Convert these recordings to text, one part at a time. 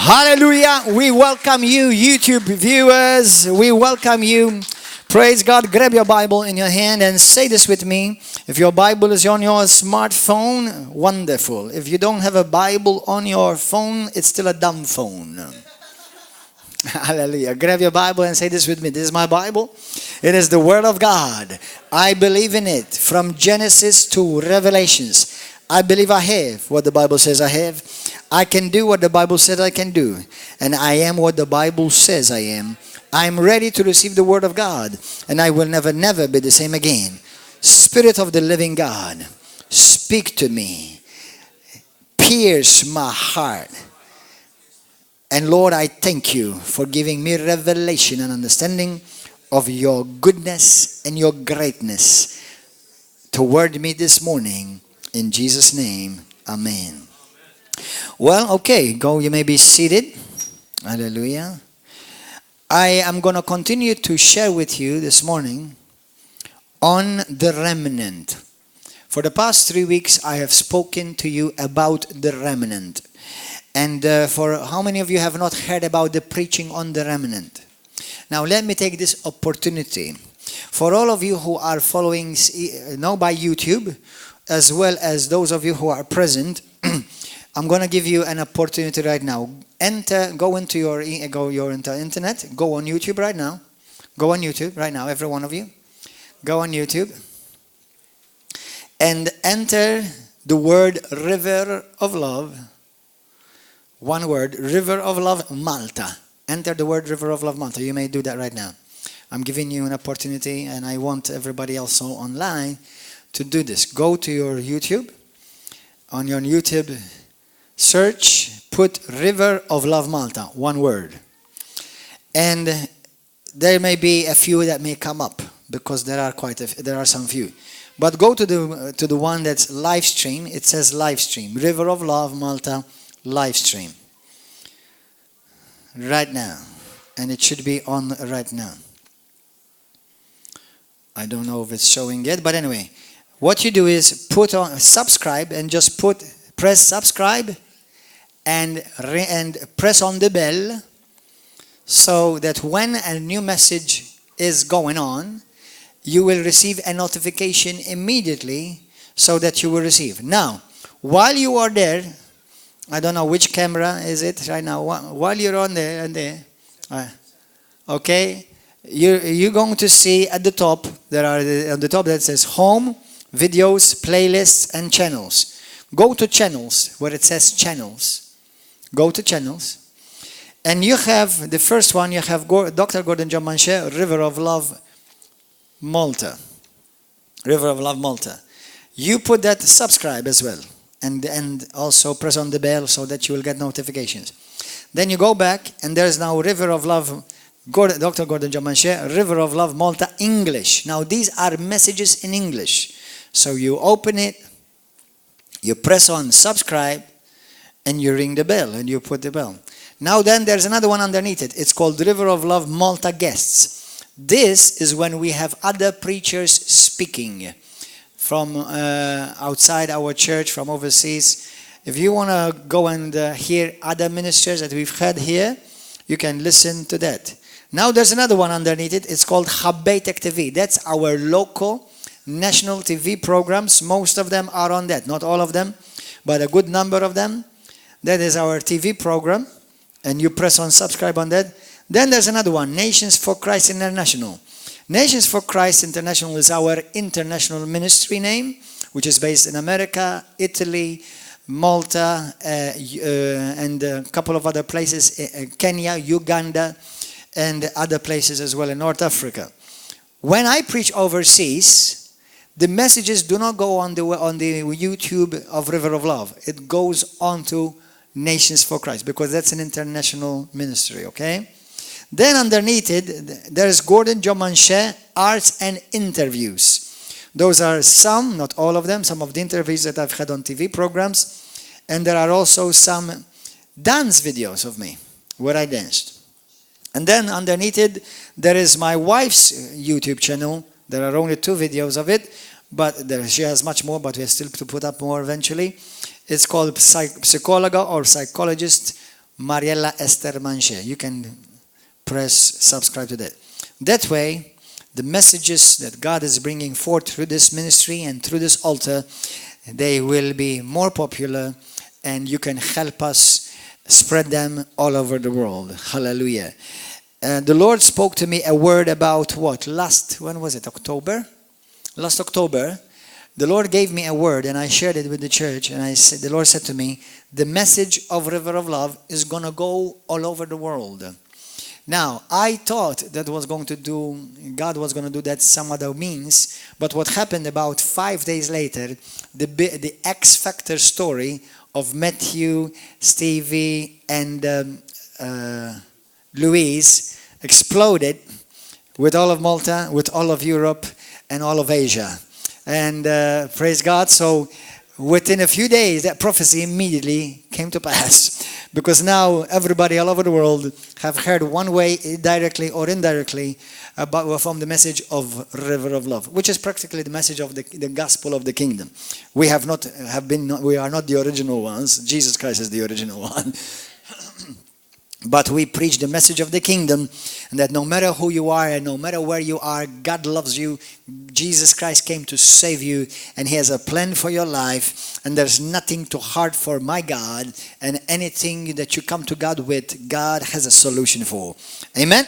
Hallelujah. We welcome you, YouTube viewers. We welcome you. Praise God. Grab your Bible in your hand and say this with me. If your Bible is on your smartphone, wonderful. If you don't have a Bible on your phone, it's still a dumb phone. Hallelujah. Grab your Bible and say this with me. This is my Bible. It is the Word of God. I believe in it from Genesis to Revelations. I believe I have what the Bible says I have. I can do what the Bible says I can do. And I am what the Bible says I am. I am ready to receive the Word of God. And I will never be the same again. Spirit of the living God, speak to me. Pierce my heart. And Lord, I thank you for giving me revelation and understanding of your goodness and your greatness toward me this morning. In Jesus' name, amen. Well, okay, go. You may be seated. Hallelujah. I am going to continue to share with you this morning on the remnant. For the past 3 weeks, I have spoken to you about the remnant. And for how many of you have not heard about the preaching on the remnant? Now, let me take this opportunity. For all of you who are following now by YouTube, as well as those of you who are present, I'm going to give you an opportunity right now. Go into your internet. Go on YouTube right now. Go on YouTube right now, every one of you. Go on YouTube. And enter the word River of Love. One word, River of Love, Malta. Enter the word River of Love, Malta. You may do that right now. I'm giving you an opportunity, and I want everybody also online to do this. Go to your YouTube. On your YouTube search, put River of Love Malta, one word. And there may be a few that may come up because there are some few. But go to the one that's live stream. It says live stream. River of Love Malta live stream. Right now. And it should be on right now. I don't know if it's showing yet, but anyway. What you do is put on subscribe and just press subscribe and press on the bell so that when a new message is going on, you will receive a notification immediately so that you will receive. Now, while you are there, I don't know which camera is it right now. While you're on there and there, okay, you're going to see at the top, on the top that says Home, Videos, Playlists, and Channels. Go to Channels, where it says Channels. Go to Channels. And you have, the first one, you have Dr. Gordon John Manchè, River of Love, Malta. River of Love, Malta. You put that subscribe as well. And also press on the bell so that you will get notifications. Then you go back, and there's now River of Love, Dr. Gordon John Manchè, River of Love, Malta, English. Now, these are messages in English. So you open it, you press on subscribe, and you ring the bell, and you put the bell. Now then, there's another one underneath it. It's called River of Love Malta Guests. This is when we have other preachers speaking from outside our church, from overseas. If you want to go and hear other ministers that we've had here, you can listen to that. Now there's another one underneath it. It's called Ħabbejtek TV. That's our local national TV programs. Most of them are on that. Not all of them, but a good number of them. That is our TV program. And you press on subscribe on that. Then there's another one, Nations for Christ International. Nations for Christ International is our international ministry name, which is based in America, Italy, Malta, and a couple of other places, Kenya, Uganda, and other places as well in North Africa. When I preach overseas, the messages do not go on the YouTube of River of Love. It goes on to Nations for Christ because that's an international ministry, okay? Then underneath it, there's Gordon John Manchè, Arts and Interviews. Those are some, not all of them, some of the interviews that I've had on TV programs. And there are also some dance videos of me where I danced. And then underneath it, there is my wife's YouTube channel. There are only 2 videos of it, but she has much more, but we have still to put up more eventually. It's called Psychologa or Psychologist Mariella Esther Manchè. You can press subscribe to that. That way, the messages that God is bringing forth through this ministry and through this altar, they will be more popular, and you can help us spread them all over the world. Hallelujah. The Lord spoke to me a word about what? When was it? October? Last October, the Lord gave me a word, and I shared it with the church, and the Lord said to me, the message of River of Love is going to go all over the world. Now, I thought that God was going to do that some other means, but what happened about 5 days later, the X Factor story of Matthew, Stevie, and Louise exploded with all of Malta, with all of Europe, and all of Asia. And praise God, so within a few days, that prophecy immediately came to pass. Because now everybody all over the world have heard one way, directly or indirectly, from the message of River of Love, which is practically the message of the gospel of the kingdom. We are not the original ones. Jesus Christ is the original one. But we preach the message of the kingdom, and that no matter who you are and no matter where you are, God loves you. Jesus Christ came to save you, and He has a plan for your life, and there's nothing too hard for my God, and anything that you come to God with, God has a solution for. Amen?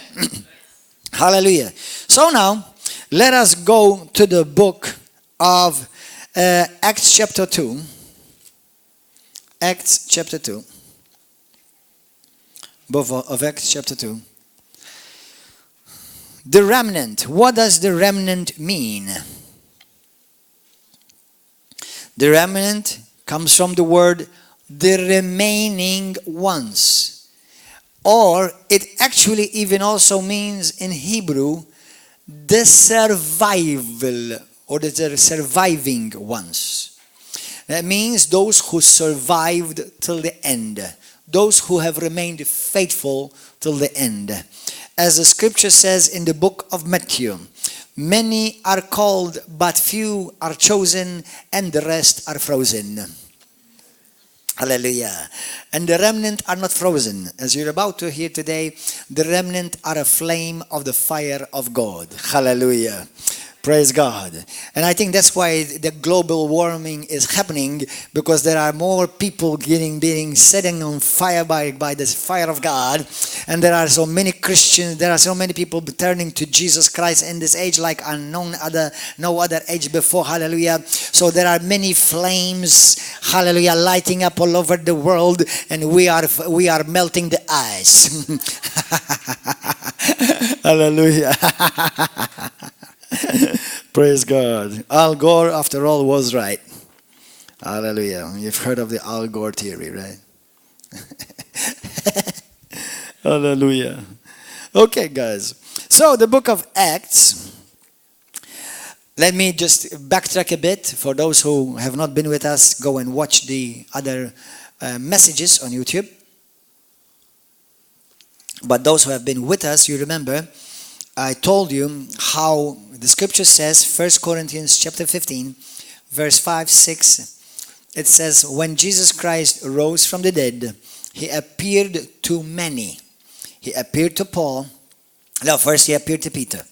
Hallelujah. So now, let us go to the book of Acts chapter 2. Acts chapter 2. Book of Acts chapter 2. The remnant. What does the remnant mean? The remnant comes from the word the remaining ones. Or it actually even also means in Hebrew the survival or the surviving ones. That means those who survived till the end. Those who have remained faithful till the end. As the scripture says in the book of Matthew, many are called, but few are chosen, and the rest are frozen. Hallelujah. And the remnant are not frozen. As you're about to hear today, the remnant are a flame of the fire of God. Hallelujah. Praise God. And I think that's why the global warming is happening, because there are more people being setting on fire by this fire of God. And there are so many Christians, there are so many people turning to Jesus Christ in this age like no other age before. Hallelujah. So there are many flames, hallelujah, lighting up all over the world, and we are melting the ice. Hallelujah. Praise God. Al Gore, after all, was right. Hallelujah. You've heard of the Al Gore theory, right? Hallelujah. Okay, guys. So the book of Acts. Let me just backtrack a bit. For those who have not been with us, go and watch the other messages on YouTube. But those who have been with us, you remember, I told you how the scripture says, 1 Corinthians chapter 15, verse 5, 6, it says, when Jesus Christ rose from the dead, He appeared to many. He appeared to Paul. No, first He appeared to Peter.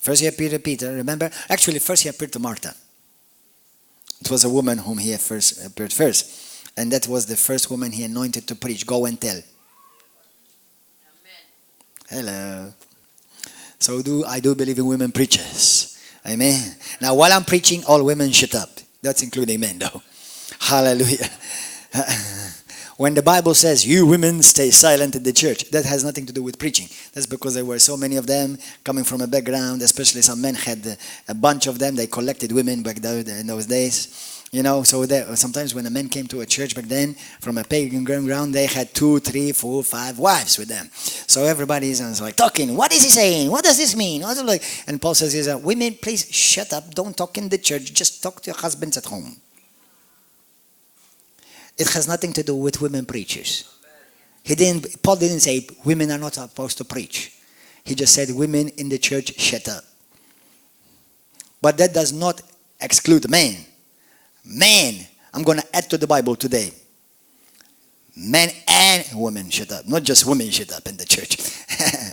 Remember? Actually, first He appeared to Martha. It was a woman whom He appeared first. And that was the first woman He anointed to preach. Go and tell. Amen. Hello. So I do believe in women preachers. Amen. Now while I'm preaching, all women shut up. That's including men though. Hallelujah. When the Bible says, you women stay silent in the church, that has nothing to do with preaching. That's because there were so many of them coming from a background, especially some men had a bunch of them. They collected women back there in those days. You know, so sometimes when a man came to a church back then, from a pagan ground, they had 2, 3, 4, 5 wives with them. So everybody's like talking. What is he saying? What does this mean? And Paul says, women, please shut up. Don't talk in the church. Just talk to your husbands at home. It has nothing to do with women preachers. Paul didn't say women are not supposed to preach. He just said women in the church shut up. But that does not exclude men. Man, I'm going to add to the Bible today. Men and women shut up. Not just women shut up in the church.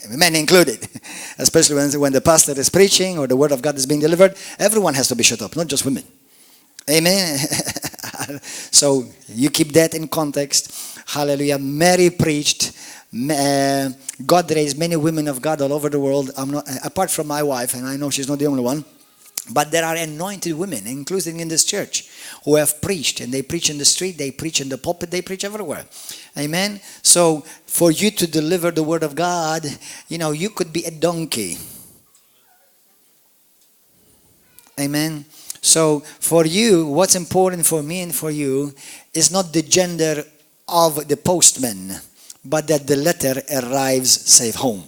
Men included. Especially when the pastor is preaching or the word of God is being delivered. Everyone has to be shut up, not just women. Amen. So you keep that in context. Hallelujah. Mary preached. God raised many women of God all over the world. I'm not, apart from my wife, and I know she's not the only one. But there are anointed women, including in this church, who have preached. And they preach in the street, they preach in the pulpit, they preach everywhere. Amen? So, for you to deliver the word of God, you could be a donkey. Amen? So, for you, what's important for me and for you is not the gender of the postman, but that the letter arrives safe home.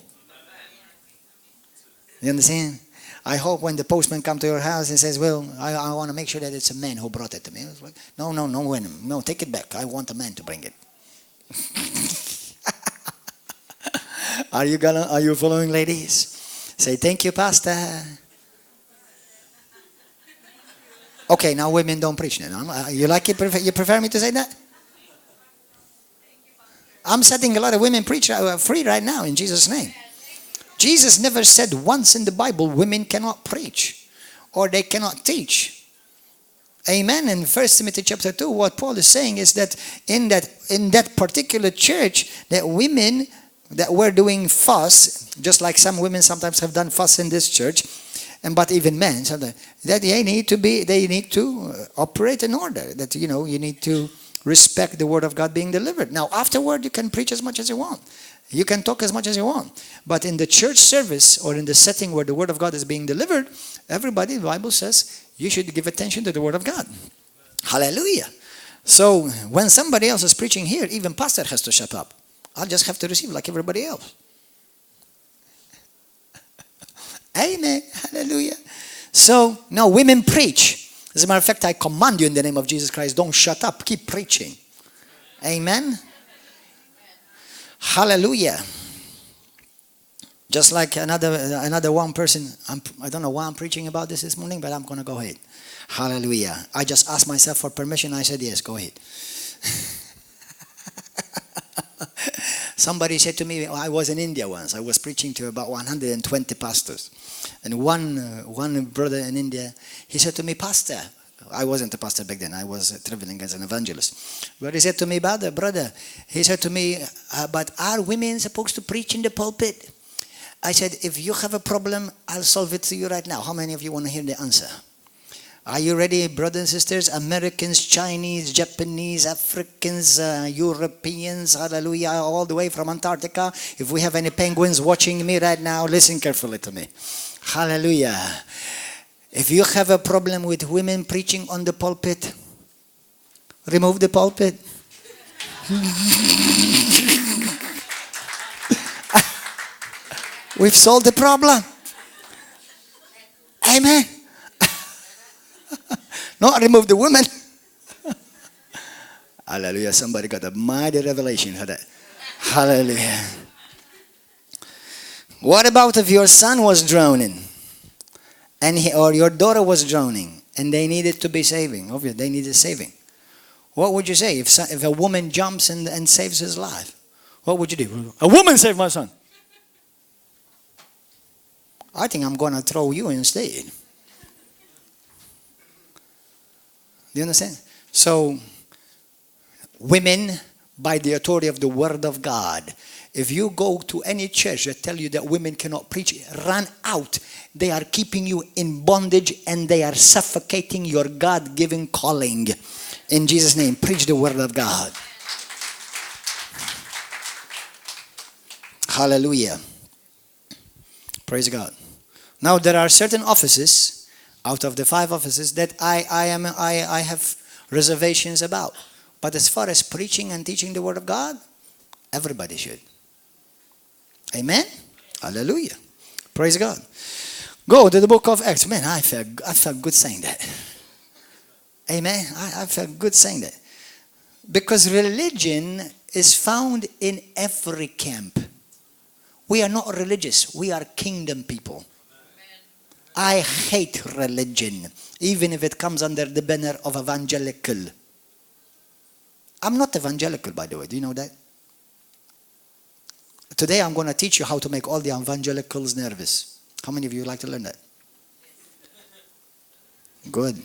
You understand? I hope when the postman comes to your house and says, well, I want to make sure that it's a man who brought it to me. Like, no, women. No, take it back. I want a man to bring it. Are you following, ladies? Say, thank you, Pastor. Okay, now women don't preach. You like it? You prefer me to say that? I'm setting a lot of women preach free right now in Jesus' name. Jesus never said once in the Bible women cannot preach or they cannot teach. Amen. In 1 Timothy chapter 2, what Paul is saying is that in that particular church, that women that were doing fuss, just like some women sometimes have done fuss in this church, but even men, that they need to operate in order. That you need to respect the word of God being delivered. Now, afterward, you can preach as much as you want. You can talk as much as you want. But in the church service or in the setting where the word of God is being delivered, everybody, the Bible says, you should give attention to the word of God. Hallelujah. So when somebody else is preaching here, even pastor has to shut up. I'll just have to receive like everybody else. Amen. Hallelujah. So now women preach. As a matter of fact, I command you in the name of Jesus Christ, don't shut up. Keep preaching. Amen. Hallelujah. Just like another one person, I don't know why I'm preaching about this morning, but I'm going to go ahead. Hallelujah. I just asked myself for permission. I said, yes, go ahead. Somebody said to me, I was in India once. I was preaching to about 120 pastors. And one brother in India, he said to me, Pastor, I wasn't a pastor back then. I was traveling as an evangelist. But he said to me, brother, he said to me, but are women supposed to preach in the pulpit? I said, if you have a problem, I'll solve it to you right now. How many of you want to hear the answer? Are you ready, brothers and sisters? Americans, Chinese, Japanese, Africans, Europeans, hallelujah, all the way from Antarctica. If we have any penguins watching me right now, listen carefully to me. Hallelujah. If you have a problem with women preaching on the pulpit, remove the pulpit. We've solved the problem. Amen. Not remove the woman. Hallelujah. Somebody got a mighty revelation for that. Hallelujah. What about if your son was drowning? Or your daughter was drowning and they needed to be saving. Obviously, they needed saving. What would you say if a woman jumps and saves his life? What would you do? A woman saved my son. I think I'm going to throw you instead. Do you understand? So, women, by the authority of the word of God, if you go to any church that tell you that women cannot preach, run out. They are keeping you in bondage and they are suffocating your God-given calling. In Jesus' name, preach the word of God. Hallelujah. Praise God. Now there are certain offices, out of the 5 offices, that I have reservations about. But as far as preaching and teaching the word of God, everybody should. Amen? Hallelujah. Praise God. Go to the book of Acts. Man, I felt good saying that. Amen? I felt good saying that. Because religion is found in every camp. We are not religious. We are kingdom people. I hate religion, even if it comes under the banner of evangelical. I'm not evangelical, by the way. Do you know that? Today I'm going to teach you how to make all the evangelicals nervous. How many of you would like to learn that? Good.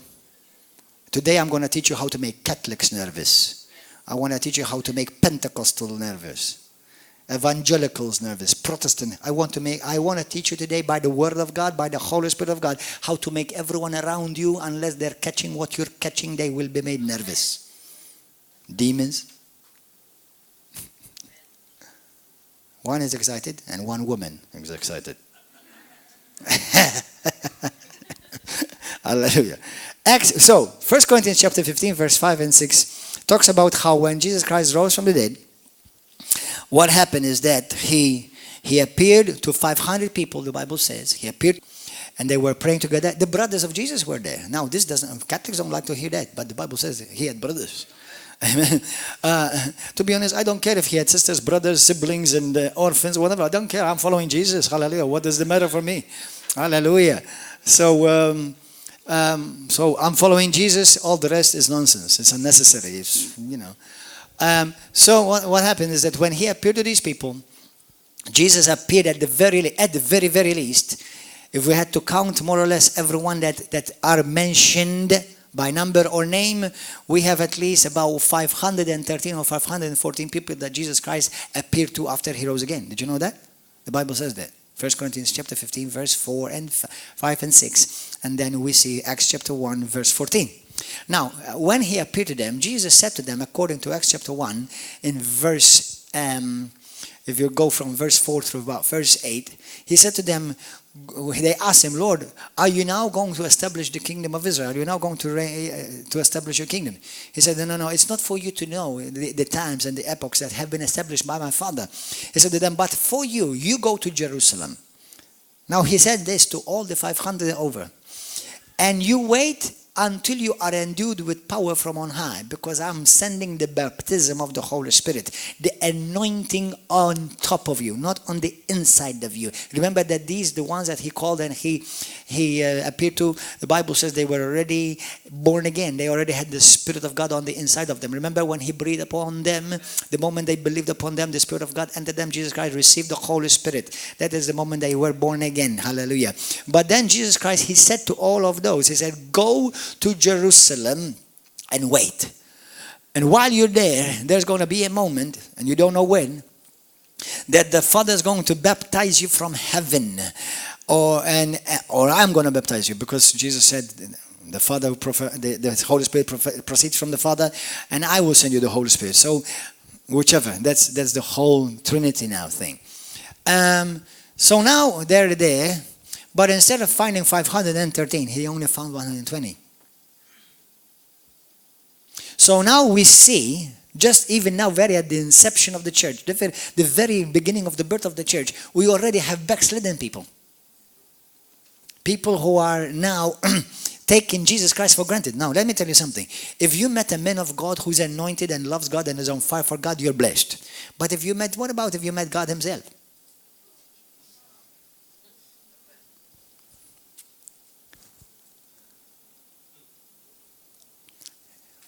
Today I'm going to teach you how to make Catholics nervous. I want to teach you how to make Pentecostal nervous. Evangelicals nervous. Protestant. I want to teach you today by the Word of God, by the Holy Spirit of God, how to make everyone around you, unless they're catching what you're catching, they will be made nervous. Demons. One is excited and one woman is excited. Hallelujah. So, 1 Corinthians chapter 15, verse 5 and 6 talks about how when Jesus Christ rose from the dead, what happened is that he appeared to 500 people, the Bible says. He appeared and they were praying together. The brothers of Jesus were there. Now, Catholics don't like to hear that, but the Bible says he had brothers. Amen. To be honest, I don't care if he had sisters, brothers, siblings, and orphans, whatever. I don't care. I'm following Jesus. Hallelujah. What does it matter for me? Hallelujah. So I'm following Jesus. All the rest is nonsense. It's unnecessary. It's, So what happened is that when he appeared to these people, Jesus appeared at the very least. If we had to count more or less everyone that are mentioned by number or name, we have at least about 513 or 514 people that Jesus Christ appeared to after he rose again. Did you know that? The Bible says that. 1 Corinthians chapter 15, verse 4 and 5 and 6. And then we see Acts chapter 1, verse 14. Now, when he appeared to them, Jesus said to them, according to Acts chapter 1, in verse, if you go from verse 4 through about verse 8, he said to them, they asked him, Lord, are you now going to establish the kingdom of Israel? Are you now going to establish your kingdom? He said, no, it's not for you to know the times and the epochs that have been established by my Father. He said to them, but for you, you go to Jerusalem. Now he said this to all the 500 over. And you wait until you are endued with power from on high, because I'm sending the baptism of the Holy Spirit, the anointing on top of you, not on the inside of you. Remember that these, the ones that he called and he appeared to, the Bible says they were already born again. They already had the Spirit of God on the inside of them. Remember when he breathed upon them, the moment they believed upon them, the Spirit of God entered them, Jesus Christ received the Holy Spirit. That is the moment they were born again. Hallelujah. But then Jesus Christ, he said to all of those, he said, go to Jerusalem and wait. And while you're there, there's going to be a moment, and you don't know when, that the Father is going to baptize you from heaven. Or I'm going to baptize you, because Jesus said the Father, the Holy Spirit proceeds from the Father, and I will send you the Holy Spirit. So whichever, that's the whole Trinity now thing. So now they're there, but instead of finding 513, he only found 120. So now we see, just even now, very at the inception of the church, the very beginning of the birth of the church, we already have backslidden people. People who are now taking Jesus Christ for granted. Now, let me tell you something. If you met a man of God who's anointed and loves God and is on fire for God, you're blessed. But what about if you met God himself?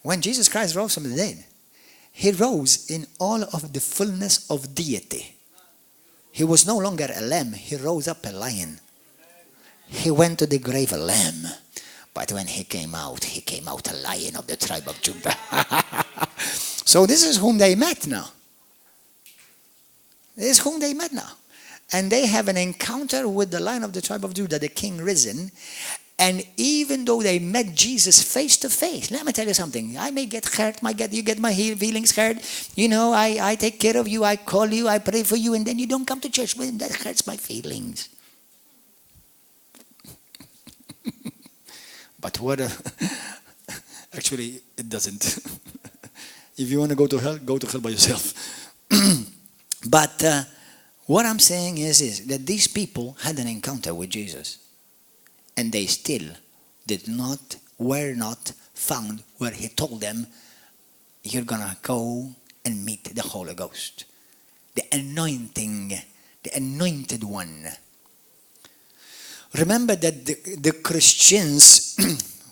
When Jesus Christ rose from the dead, he rose in all of the fullness of deity. He was no longer a lamb. He rose up a lion. He went to the grave a lamb. But when he came out a lion of the tribe of Judah. So this is whom they met now. This is whom they met now. And they have an encounter with the Lion of the tribe of Judah, the King risen. And even though they met Jesus face to face, let me tell you something. I may get hurt, you get my feelings hurt. I take care of you, I call you, I pray for you, and then you don't come to church. Well, that hurts my feelings. But actually, it doesn't. If you want to go to hell by yourself. But what I'm saying is that these people had an encounter with Jesus. And they still were not found where he told them, you're going to go and meet the Holy Ghost. The anointed one. Remember that the Christians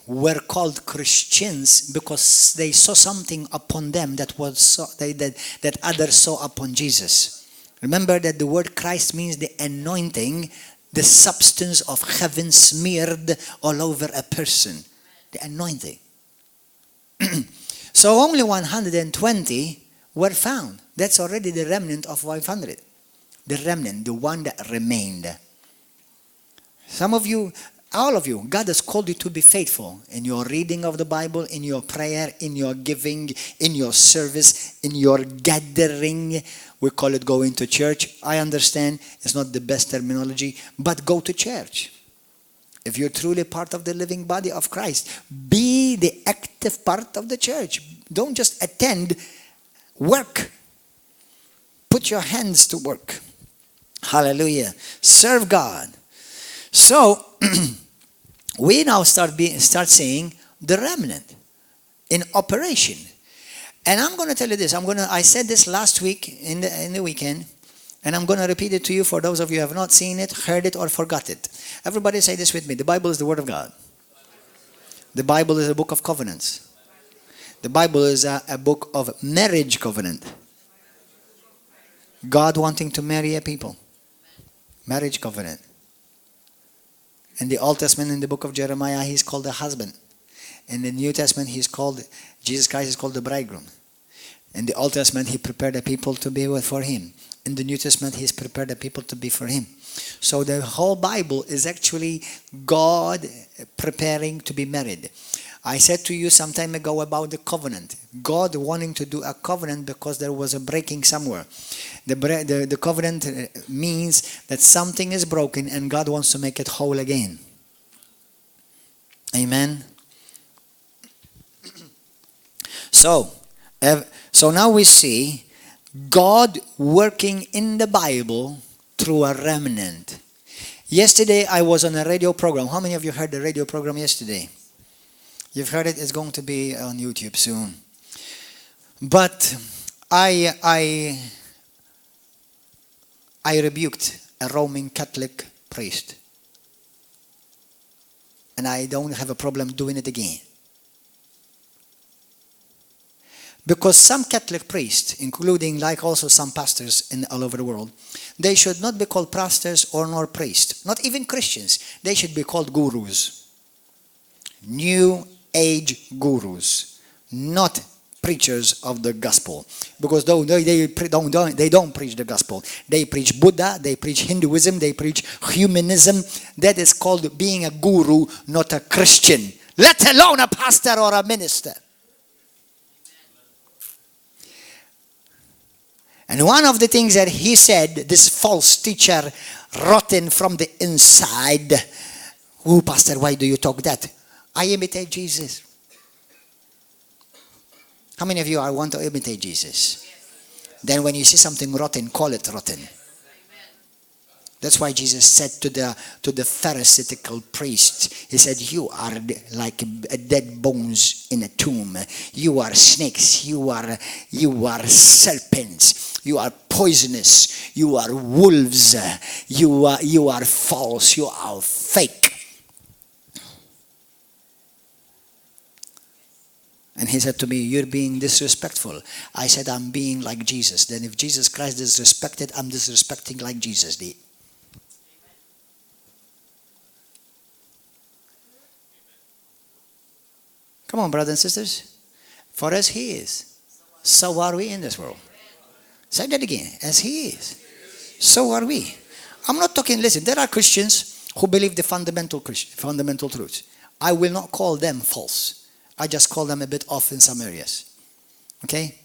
were called Christians because they saw something upon them that others saw upon Jesus. Remember that the word Christ means the anointing, the substance of heaven smeared all over a person. The anointing. So only 120 were found. That's already the remnant of 500. The remnant, the one that remained. Some of you, all of you, God has called you to be faithful in your reading of the Bible, in your prayer, in your giving, in your service, in your gathering. We call it going to church. I understand it's not the best terminology, but go to church. If you're truly part of the living body of Christ, be the active part of the church. Don't just attend, work. Put your hands to work. Hallelujah. Serve God. So, we now start seeing the remnant in operation. And I'm going to tell you this. I said this last week in the weekend, and I'm going to repeat it to you for those of you who have not seen it, heard it, or forgot it. Everybody say this with me. The Bible is the Word of God. The Bible is a book of covenants. The Bible is a book of marriage covenant. God wanting to marry a people. Marriage covenant. In the Old Testament, in the book of Jeremiah, he's called the husband. In the New Testament, Jesus Christ is called the bridegroom. In the Old Testament, he prepared the people to be for him. In the New Testament, he's prepared the people to be for him. So the whole Bible is actually God preparing to be married. I said to you some time ago about the covenant. God wanting to do a covenant because there was a breaking somewhere. The covenant means that something is broken and God wants to make it whole again. Amen. So now we see God working in the Bible through a remnant. Yesterday I was on a radio program. How many of you heard the radio program yesterday? You've heard it. It's going to be on YouTube soon. But I rebuked a Roman Catholic priest. And I don't have a problem doing it again. Because some Catholic priests, including like also some pastors all over the world, they should not be called pastors or nor priests. Not even Christians. They should be called gurus. New age gurus. Not preachers of the gospel. Because they don't preach the gospel. They preach Buddha, they preach Hinduism, they preach humanism. That is called being a guru, not a Christian. Let alone a pastor or a minister. And one of the things that he said, this false teacher, rotten from the inside. Oh, pastor, why do you talk that? I imitate Jesus. How many of you want to imitate Jesus? Then when you see something rotten, call it rotten. That's why Jesus said to the Pharisaical priest, he said, you are like dead bones in a tomb. You are snakes. You are serpents. You are poisonous. You are wolves. You are false. You are fake. And he said to me, you're being disrespectful. I said, I'm being like Jesus. Then if Jesus Christ is disrespected, I'm disrespecting like Jesus did. Come on, brothers and sisters. For as he is, so are we in this world. Say that again. As he is, so are we. I'm not talking, listen, there are Christians who believe the fundamental truths. I will not call them false. I just call them a bit off in some areas. Okay?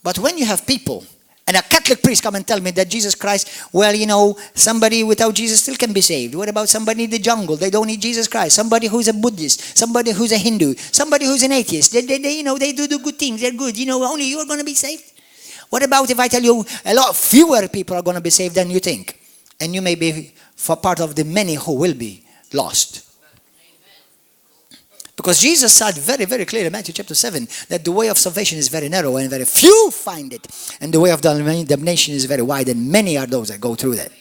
But when you have people, and a Catholic priest come and tell me that Jesus Christ, well, you know, somebody without Jesus still can be saved. What about somebody in the jungle? They don't need Jesus Christ. Somebody who's a Buddhist, somebody who's a Hindu, somebody who's an atheist. They do the good things. They're good. Only you are going to be saved. What about if I tell you a lot fewer people are going to be saved than you think? And you may be for part of the many who will be lost. Because Jesus said very, very clearly in Matthew chapter 7 that the way of salvation is very narrow and very few find it. And the way of damnation is very wide and many are those that go through that.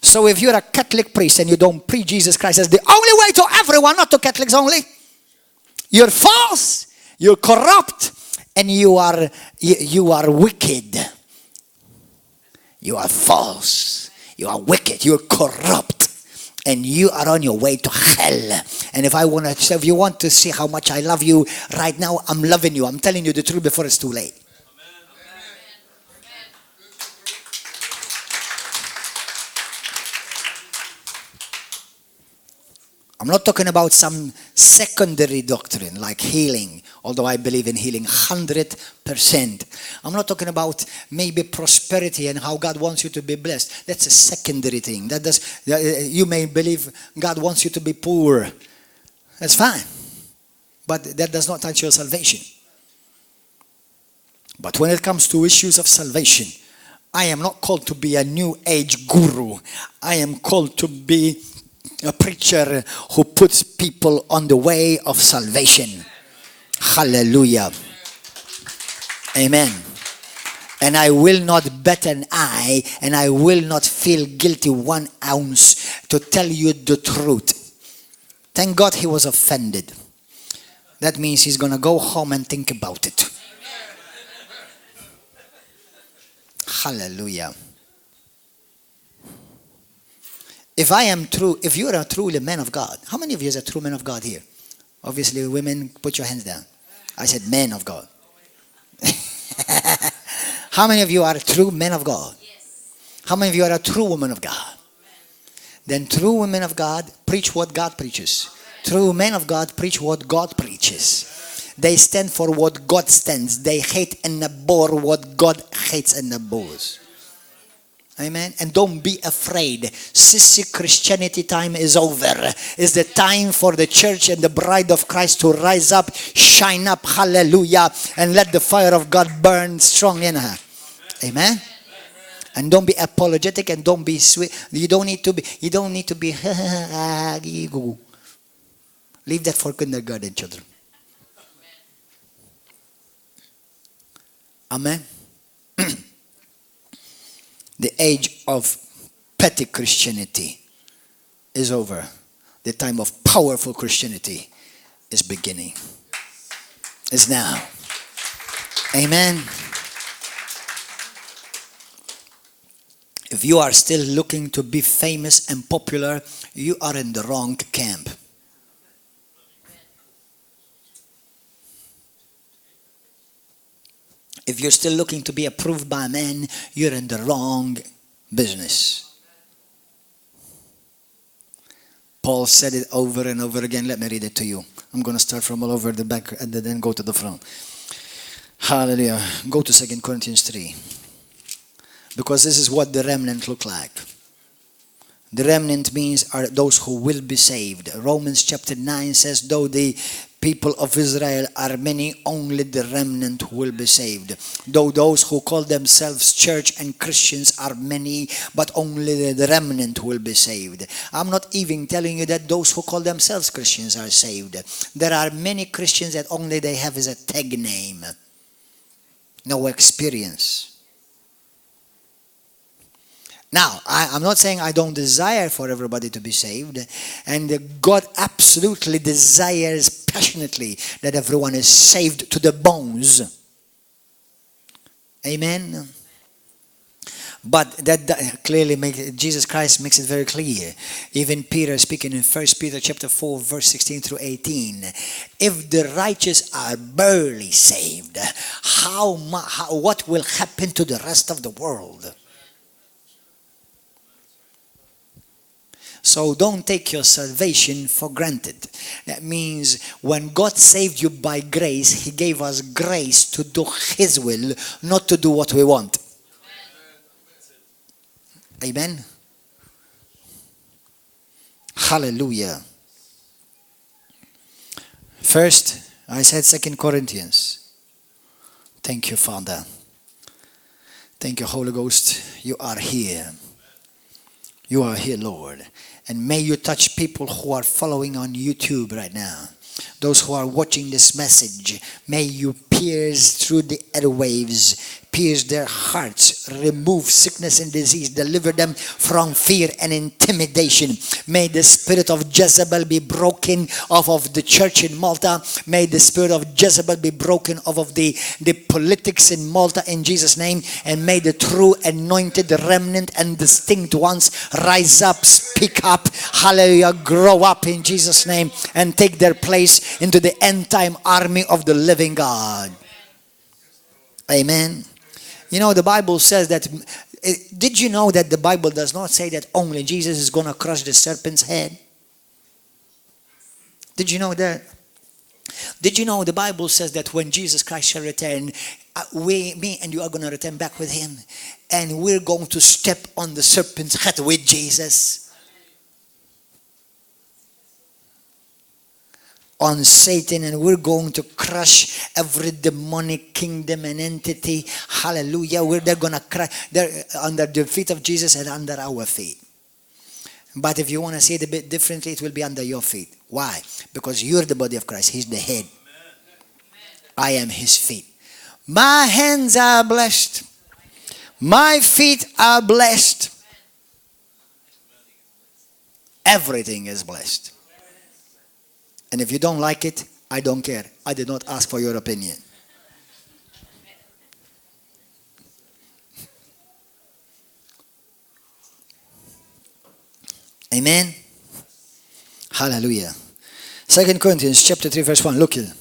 So if you're a Catholic priest and you don't preach Jesus Christ as the only way to everyone, not to Catholics only, you're false, you're corrupt, and you are wicked. You are false, you are wicked, you're corrupt, and you are on your way to hell. And if you want to see how much I love you right now, I'm loving you. I'm telling you the truth before it's too late. I'm not talking about some secondary doctrine like healing, although I believe in healing 100%. I'm not talking about maybe prosperity and how God wants you to be blessed. That's a secondary thing. You may believe God wants you to be poor. That's fine. But that does not touch your salvation. But when it comes to issues of salvation, I am not called to be a new age guru. I am called to be a preacher who puts people on the way of salvation. Hallelujah. Amen. And I will not bat an eye, and I will not feel guilty 1 ounce to tell you the truth. Thank God he was offended. That means he's going to go home and think about it. Hallelujah. If you're a truly man of God, how many of you is a true man of God here? Obviously, women, put your hands down. I said man of God. How many of you are a true man of God? Yes. How many of you are a true woman of God? Then true women of God preach what God preaches. True men of God preach what God preaches. They stand for what God stands. They hate and abhor what God hates and abhors. Amen. And don't be afraid. Sissy Christianity time is over. It's the time for the church and the bride of Christ to rise up, shine up, hallelujah, and let the fire of God burn strong in her. Amen. And don't be apologetic and don't be sweet. You don't need to be leave that for kindergarten children. Amen. The age of petty Christianity is over. The time of powerful Christianity is beginning. It's now. Amen. If you are still looking to be famous and popular, you are in the wrong camp. If you're still looking to be approved by men, you're in the wrong business. Paul said it over and over again. Let me read it to you. I'm going to start from all over the back and then go to the front. Hallelujah. Go to 2 Corinthians 3. Because this is what the remnant look like. The remnant means are those who will be saved. Romans chapter 9 says, though the people of Israel are many, only the remnant will be saved. Though those who call themselves church and Christians are many, but only the remnant will be saved. I'm not even telling you that those who call themselves Christians are saved. There are many Christians that only they have is a tag name. No experience. Now, I'm not saying I don't desire for everybody to be saved. And God absolutely desires passionately that everyone is saved to the bones. Amen. But that clearly Jesus Christ makes it very clear. Even Peter speaking in 1 Peter chapter 4, verse 16 through 18. If the righteous are barely saved, what will happen to the rest of the world? So don't take your salvation for granted. That means when God saved you by grace, He gave us grace to do His will, not to do what we want. Amen. Hallelujah. First, I said 2 Corinthians. Thank you, Father. Thank you, Holy Ghost. You are here. You are here, Lord. And may you touch people who are following on YouTube right now. Those who are watching this message, may you pierce through the airwaves, pierce their hearts, remove sickness and disease, deliver them from fear and intimidation. May the spirit of Jezebel be broken off of the church in Malta. May the spirit of Jezebel be broken off of the politics in Malta in Jesus' name. And may the true anointed remnant and distinct ones rise up, speak up, hallelujah, grow up in Jesus' name and take their place into the end time army of the living God. Amen. You know, the Bible says that, did you know that the Bible does not say that only Jesus is going to crush the serpent's head? Did you know that? Did you know the Bible says that when Jesus Christ shall return, me and you are going to return back with him, and we're going to step on the serpent's head with Jesus. On Satan, and we're going to crush every demonic kingdom and entity. Hallelujah. They're going to crush. They're under the feet of Jesus and under our feet. But if you want to see it a bit differently, it will be under your feet. Why? Because you're the body of Christ. He's the head. I am his feet. My hands are blessed. My feet are blessed. Everything is blessed. And if you don't like it, I don't care. I did not ask for your opinion. Amen. Hallelujah. 2 Corinthians chapter 3 verse 1. Look here.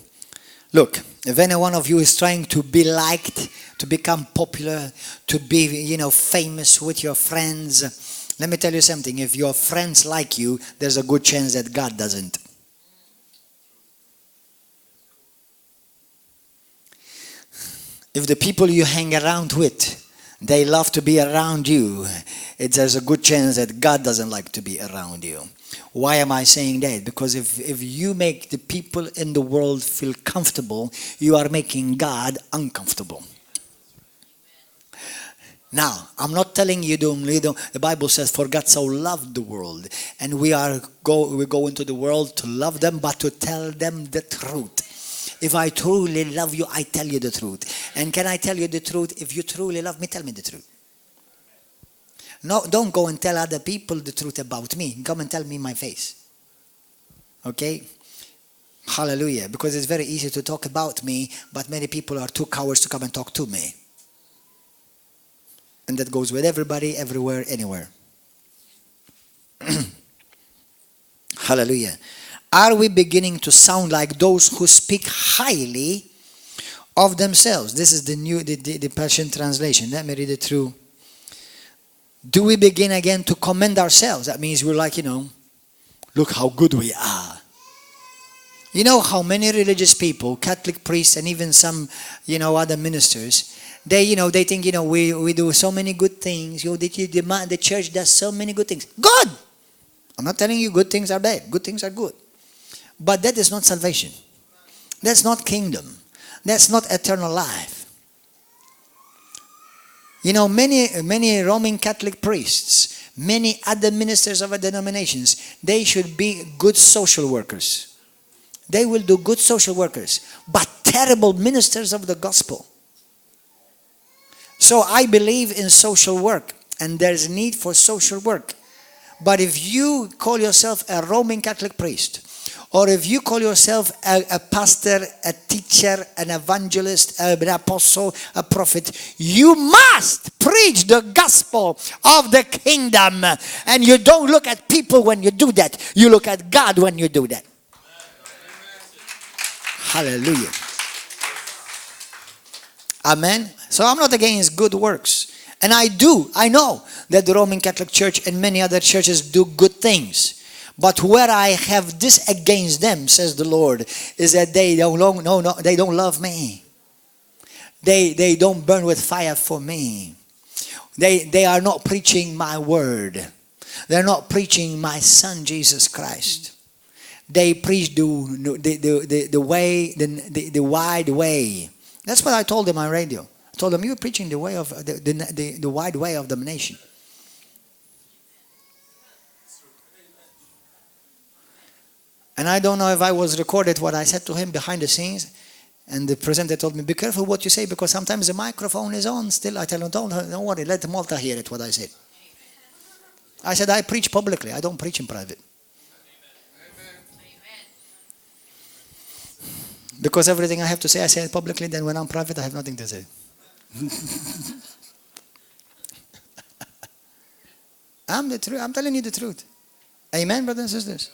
Look, if any one of you is trying to be liked, to become popular, to be, famous with your friends, let me tell you something. If your friends like you, there's a good chance that God doesn't. If the people you hang around with, they love to be around you, there's a good chance that God doesn't like to be around you. Why am I saying that? Because if you make the people in the world feel comfortable, you are making God uncomfortable. Now, I'm not telling you don't. The Bible says, for God so loved the world. And we go into the world to love them, but to tell them the truth. If I truly love you, I tell you the truth. And can I tell you the truth? If you truly love me, tell me the truth. No, don't go and tell other people the truth about me. Come and tell me in my face. Okay? Hallelujah. Because it's very easy to talk about me, but many people are too cowards to come and talk to me. And that goes with everybody, everywhere, anywhere. Hallelujah. Are we beginning to sound like those who speak highly of themselves? This is the Passion Translation. Let me read it through. Do we begin again to commend ourselves? That means we're like, look how good we are. You know how many religious people, Catholic priests, and even some, other ministers, they think, we do so many good things. The church does so many good things. Good! I'm not telling you good things are bad. Good things are good. But that is not salvation. That's not kingdom. That's not eternal life. Many Roman Catholic priests, many other ministers of denominations, they should be good social workers. They will do good social workers, but terrible ministers of the gospel. So I believe in social work, and there's need for social work. But if you call yourself a Roman Catholic priest, or if you call yourself a pastor, a teacher, an evangelist, an apostle, a prophet, you must preach the gospel of the kingdom. And you don't look at people when you do that. You look at God when you do that. Hallelujah. Amen. So I'm not against good works. And I know that the Roman Catholic Church and many other churches do good things. But where I have this against them, says the Lord, is that they don't love me. They don't burn with fire for me. They are not preaching my word. They're not preaching my Son Jesus Christ. They preach the way, the wide way. That's what I told them on radio. I told them, you're preaching the way of the wide way of domination. And I don't know if I was recorded what I said to him behind the scenes. And the presenter told me, be careful what you say, because sometimes the microphone is on still. I tell him, don't worry, let Malta hear it, what I said. I said, I preach publicly. I don't preach in private. Because everything I have to say, I say it publicly. Then when I'm private, I have nothing to say. I'm telling you the truth. Amen, brothers and sisters.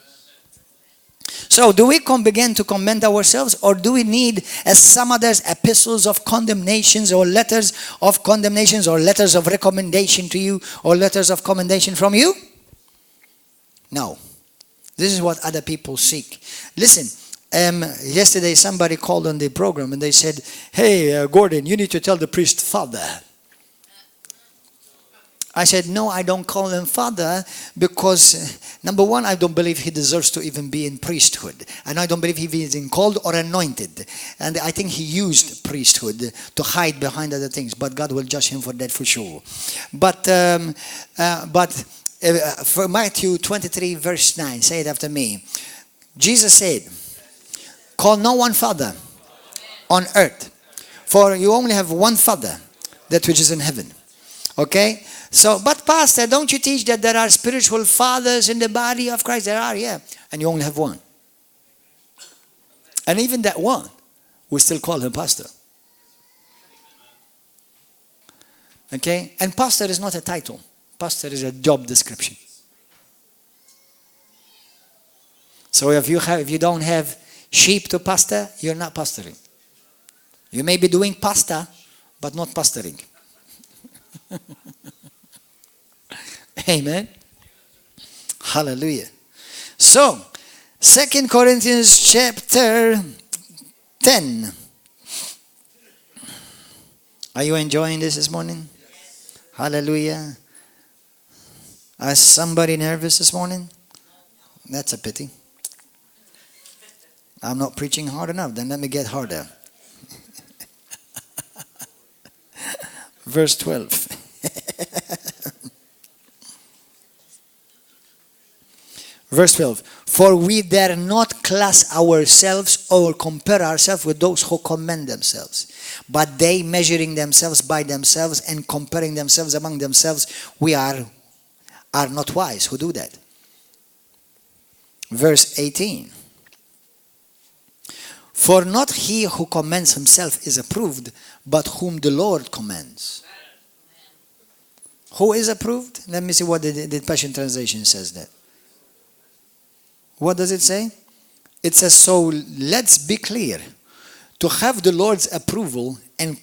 So do we begin to commend ourselves, or do we need, as some others, epistles of condemnations or letters of condemnations or letters of recommendation to you or letters of commendation from you? No. This is what other people seek. Listen, yesterday somebody called on the program and they said, hey, Gordon, you need to tell the priest father. I said, no, I don't call him father because, number one, I don't believe he deserves to even be in priesthood. And I don't believe he is in called or anointed. And I think he used priesthood to hide behind other things. But God will judge him for that for sure. But for Matthew 23, verse 9, say it after me. Jesus said, call no one father on earth, for you only have one father, that which is in heaven. Okay? So, but pastor, don't you teach that there are spiritual fathers in the body of Christ? There are, yeah. And you only have one. And even that one, we still call him pastor. Okay? And pastor is not a title. Pastor is a job description. So if you don't have sheep to pastor, you're not pastoring. You may be doing pastor, but not pastoring. Amen. Hallelujah. So, 2 Corinthians chapter 10. Are you enjoying this morning? Hallelujah. Is somebody nervous this morning? That's a pity. I'm not preaching hard enough. Then let me get harder. Verse 12. Verse 12. For we dare not class ourselves or compare ourselves with those who commend themselves. But they, measuring themselves by themselves and comparing themselves among themselves, we are not wise who do that. Verse 18. For not he who commends himself is approved, but whom the Lord commends. Who is approved? Let me see what the Passion Translation says that. What does it say? It says, so let's be clear. To have the Lord's approval and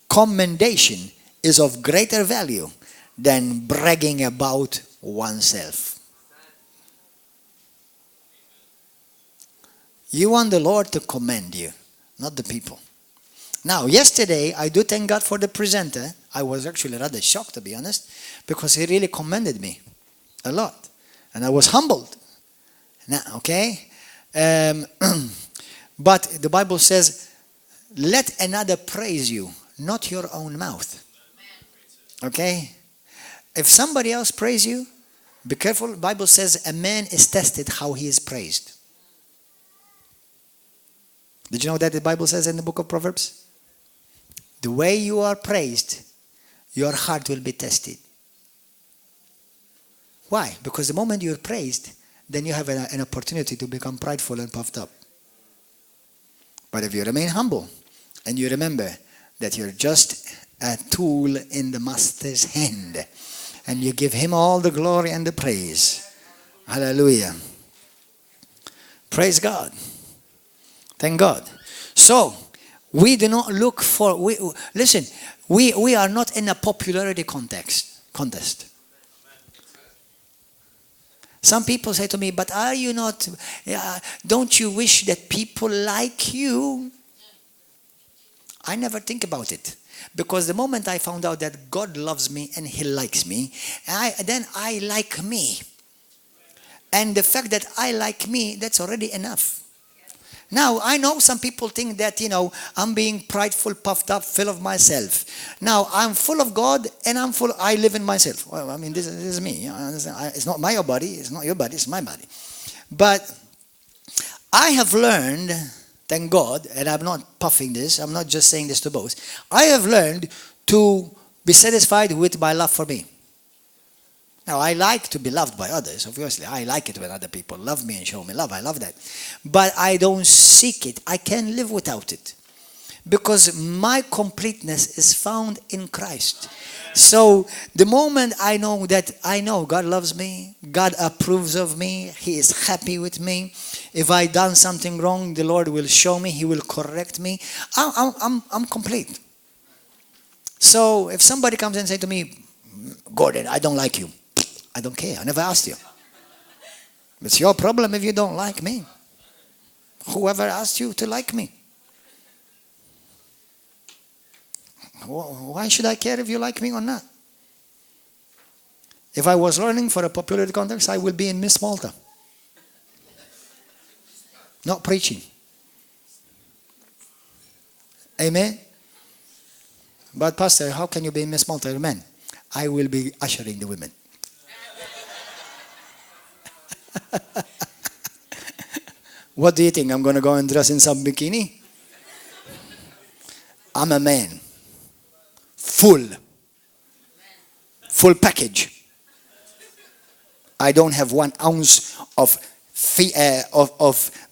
commendation is of greater value than bragging about oneself. You want the Lord to commend you, not the people. Now, yesterday, I do thank God for the presenter. I was actually rather shocked, to be honest, because he really commended me a lot. And I was humbled. Now, okay? But the Bible says, let another praise you, not your own mouth. Okay? If somebody else praise you, be careful. The Bible says a man is tested how he is praised. Did you know that the Bible says in the book of Proverbs? The way you are praised, your heart will be tested. Why? Because the moment you're praised, then you have an opportunity to become prideful and puffed up. But if you remain humble and you remember that you're just a tool in the master's hand and you give him all the glory and the praise. Hallelujah. Praise God. Thank God. So, we do not look for, listen, we are not in a popularity contest. Some people say to me, but are you not, don't you wish that people like you? I never think about it. Because the moment I found out that God loves me and he likes me, then I like me. And the fact that I like me, that's already enough. Now, I know some people think that, I'm being prideful, puffed up, full of myself. Now, I'm full of God and I live in myself. Well, I mean, this is me. It's not my body, it's not your body, it's my body. But I have learned, thank God, and I'm not puffing this, I'm not just saying this to boast, I have learned to be satisfied with my love for me. Now, I like to be loved by others, obviously. I like it when other people love me and show me love. I love that. But I don't seek it. I can live without it. Because my completeness is found in Christ. So the moment I know God loves me, God approves of me, He is happy with me. If I done something wrong, the Lord will show me, He will correct me. I'm complete. So if somebody comes and say to me, Gordon, I don't like you. I don't care. I never asked you. It's your problem if you don't like me. Whoever asked you to like me? Why should I care if you like me or not? If I was learning for a popularity contest, I will be in Miss Malta. Not preaching. Amen? But Pastor, how can you be in Miss Malta? Amen. I will be ushering the women. What do you think? I'm going to go and dress in some bikini? I'm a man. Full package. I don't have 1 ounce of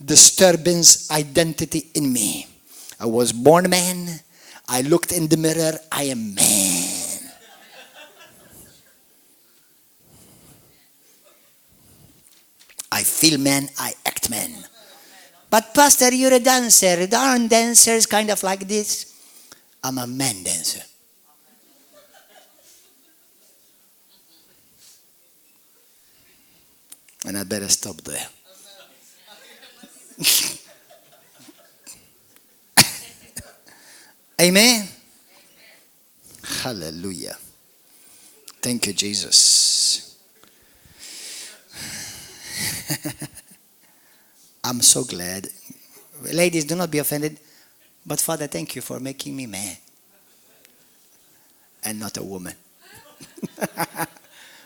disturbance identity in me. I was born man. I looked in the mirror. I am man. I feel man. I act man. But Pastor, you're a dancer. Aren't dancers kind of like this? I'm a man dancer. And I better stop there. Amen. Hallelujah. Thank you, Jesus. I'm so glad. Ladies, do not be offended. But Father, thank you for making me man. And not a woman.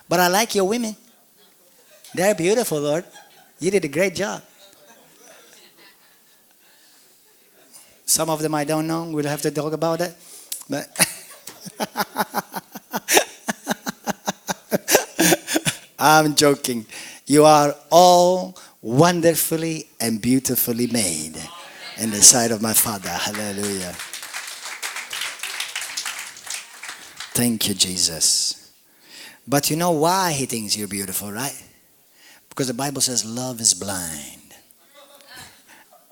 But I like your women. They're beautiful, Lord. You did a great job. Some of them I don't know. We'll have to talk about that. But I'm joking. You are all wonderfully and beautifully made in the sight of my Father. Hallelujah. Thank you, Jesus. But you know why He thinks you're beautiful, right? Because the Bible says love is blind.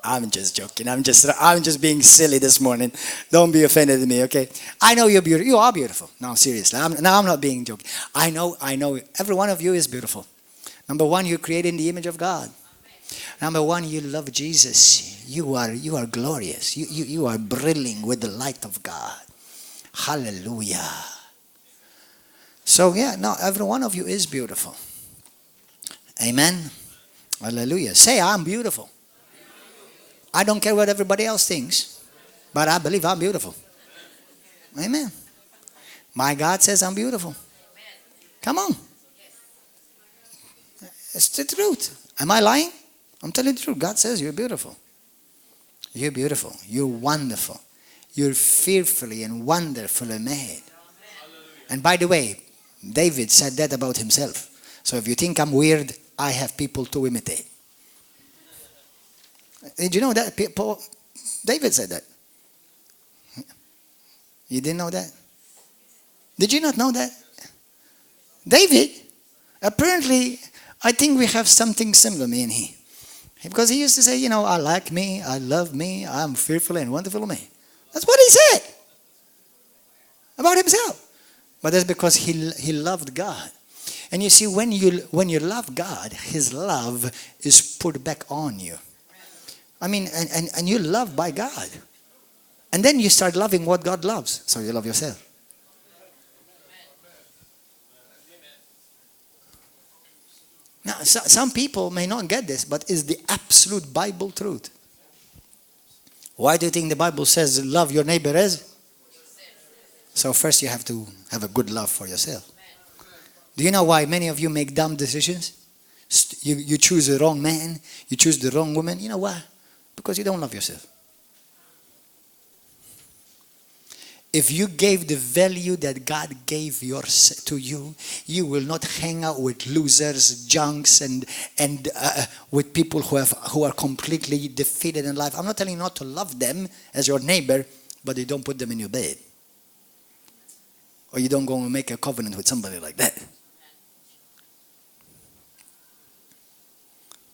I'm just joking. I'm just being silly this morning. Don't be offended with me, okay? I know you're beautiful. You are beautiful. No, seriously. I'm not being joking. I know. Every one of you is beautiful. Number one, you're created in the image of God. Number one, you love Jesus. You are glorious. You are brilliant with the light of God. Hallelujah. So yeah, no, every one of you is beautiful. Amen. Hallelujah. Say, I'm beautiful. I don't care what everybody else thinks, but I believe I'm beautiful. Amen. My God says I'm beautiful. Come on. It's the truth. Am I lying? I'm telling the truth. God says you're beautiful. You're beautiful. You're wonderful. You're fearfully and wonderfully made. And by the way, David said that about himself. So if you think I'm weird, I have people to imitate. Did you know that? David said that. You didn't know that? Did you not know that? David, apparently, I think we have something similar, me and he. Because he used to say, I like me, I love me, I'm fearfully and wonderfully made. That's what he said about himself. But that's because he loved God. And you see, when you love God, His love is put back on you. I mean, and you're loved by God. And then you start loving what God loves. So you love yourself. Now, some people may not get this, but it's the absolute Bible truth. Why do you think the Bible says love your neighbor as? So first you have to have a good love for yourself. Do you know why many of you make dumb decisions? You choose the wrong man, you choose the wrong woman. You know why? Because you don't love yourself. If you gave the value that God gave to you, you will not hang out with losers, junks, and with people who are completely defeated in life. I'm not telling you not to love them as your neighbor, but you don't put them in your bed. Or you don't go and make a covenant with somebody like that.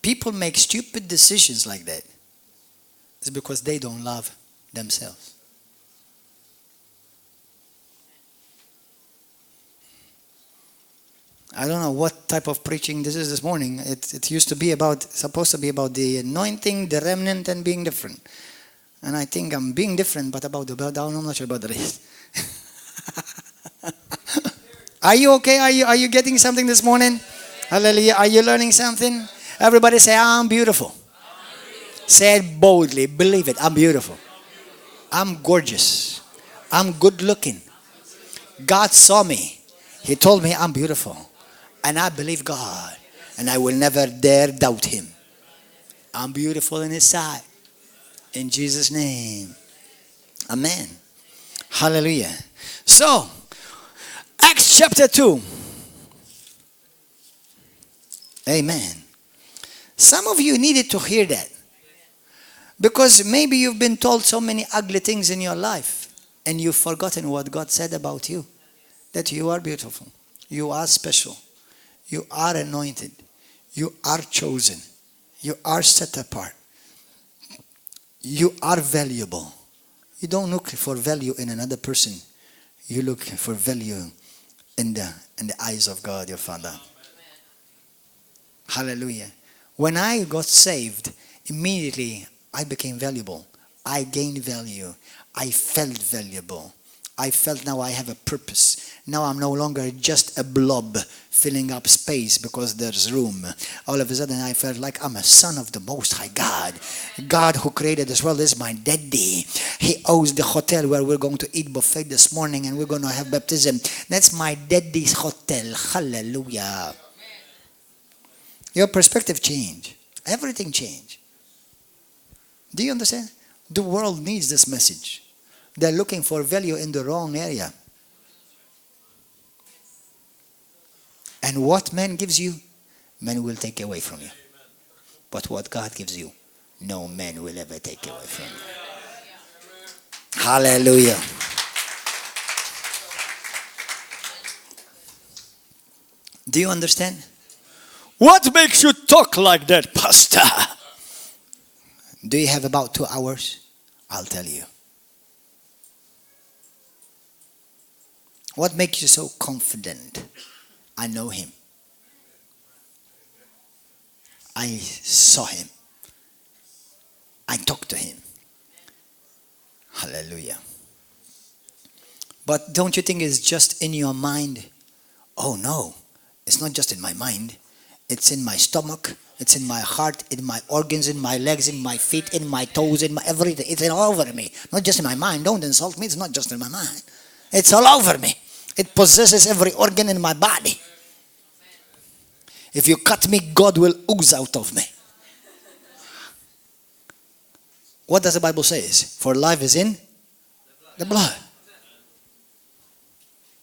People make stupid decisions like that. It's because they don't love themselves. I don't know what type of preaching this is this morning. It used to be supposed to be about the anointing, the remnant, and being different. And I think I'm being different, but about the bow down, I'm not sure about the rest. Are you okay? Are you getting something this morning? Hallelujah. Are you learning something? Everybody say, I'm beautiful. Say it boldly. Believe it. I'm beautiful. I'm gorgeous. I'm good looking. God saw me. He told me I'm beautiful. And I believe God. And I will never dare doubt him. I'm beautiful in his sight. In Jesus' name. Amen. Hallelujah. So, Acts chapter 2. Amen. Some of you needed to hear that. Because maybe you've been told so many ugly things in your life. And you've forgotten what God said about you. That you are beautiful. You are special. You are anointed. You are chosen. You are set apart. You are valuable. You don't look for value in another person. You look for value in the eyes of God, your Father. Hallelujah. When I got saved, immediately I became valuable. I gained value. I felt valuable. I felt now I have a purpose. Now I'm no longer just a blob filling up space because there's room. All of a sudden I felt like I'm a son of the Most High God. God who created this world is my daddy. He owns the hotel where we're going to eat buffet this morning and we're going to have baptism. That's my daddy's hotel. Hallelujah. Your perspective changed. Everything changed. Do you understand? The world needs this message. They're looking for value in the wrong area. And what man gives you, man will take away from you. But what God gives you, no man will ever take away from you. Hallelujah. Do you understand? What makes you talk like that, Pastor? Do you have about 2 hours? I'll tell you. What makes you so confident? I know him. I saw him. I talked to him. Hallelujah. But don't you think it's just in your mind? Oh no, it's not just in my mind. It's in my stomach. It's in my heart, in my organs, in my legs, in my feet, in my toes, in my everything. It's all over me. Not just in my mind. Don't insult me. It's not just in my mind. It's all over me. It possesses every organ in my body. If you cut me, God will ooze out of me. What does the Bible say? For life is in the blood.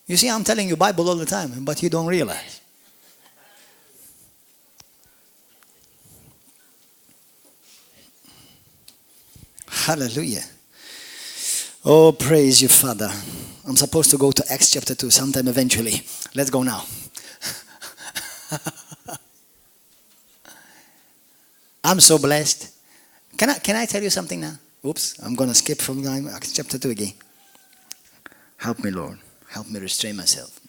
You see, I'm telling you Bible all the time, but you don't realize. Hallelujah. Oh, praise you, Father. I'm supposed to go to Acts chapter 2 sometime eventually. Let's go now. I'm so blessed. Can I tell you something now? Oops, I'm going to skip from Acts chapter 2 again. Help me, Lord. Help me restrain myself.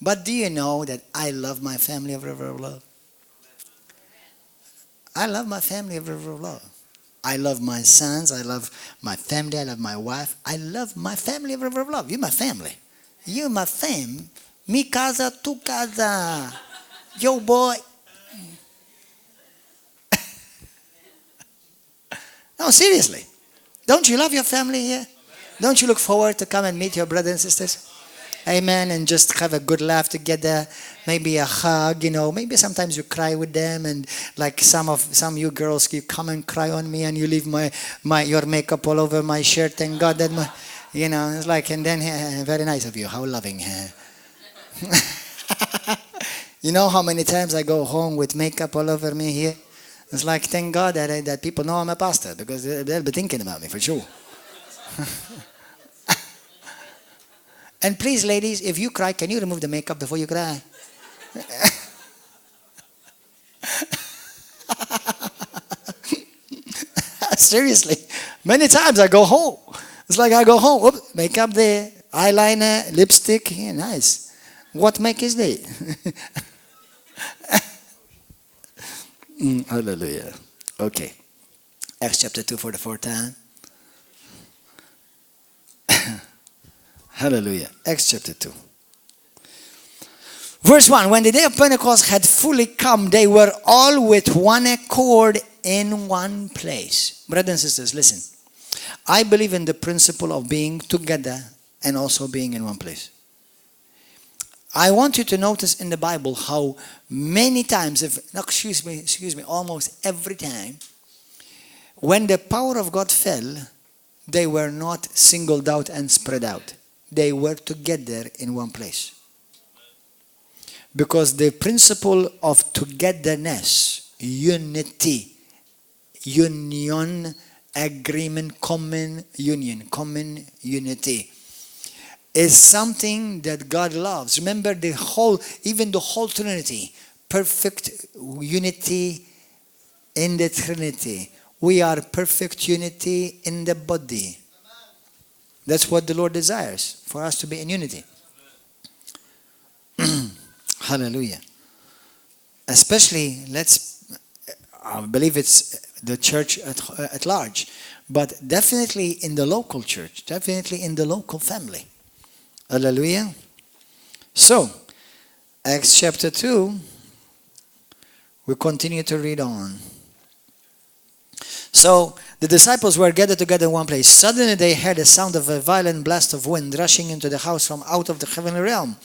But do you know that I love my family of River of Love? I love my family of River of Love. I love my sons. I love my family. I love my wife. I love my family of River of Love. You're my family. You're my fam. Mi casa, tu casa. Yo, boy. No, seriously. Don't you love your family here? Don't you look forward to come and meet your brothers and sisters? Amen. And just have a good laugh together. Maybe a hug, Maybe sometimes you cry with them, and like some you girls, you come and cry on me, and you leave your makeup all over my shirt. Thank God that You know, it's like, and then very nice of you, how loving. You know how many times I go home with makeup all over me here? It's like, thank God that people know I'm a pastor, because they'll be thinking about me for sure. And please, ladies, if you cry, can you remove the makeup before you cry? Seriously, many times I go home. It's like I go home, whoop, makeup there, eyeliner, lipstick, yeah, nice. What make is there? Hallelujah. Okay. Acts chapter 2 for the fourth time. Hallelujah. Acts chapter 2. Verse 1. When the day of Pentecost had fully come, they were all with one accord in one place. Brothers and sisters, listen. I believe in the principle of being together and also being in one place. I want you to notice in the Bible how many times, almost every time, when the power of God fell, they were not singled out and spread out. They were together in one place. Because the principle of togetherness, unity, union, agreement, common union, common unity, is something that God loves. Remember even the whole Trinity, perfect unity in the Trinity. We are perfect unity in the body. That's what the Lord desires, for us to be in unity. Hallelujah. Especially, I believe it's the church at large, but definitely in the local church, definitely in the local family. Hallelujah. So, Acts chapter 2, we continue to read on. So, the disciples were gathered together in one place. Suddenly they heard a sound of a violent blast of wind rushing into the house from out of the heavenly realm.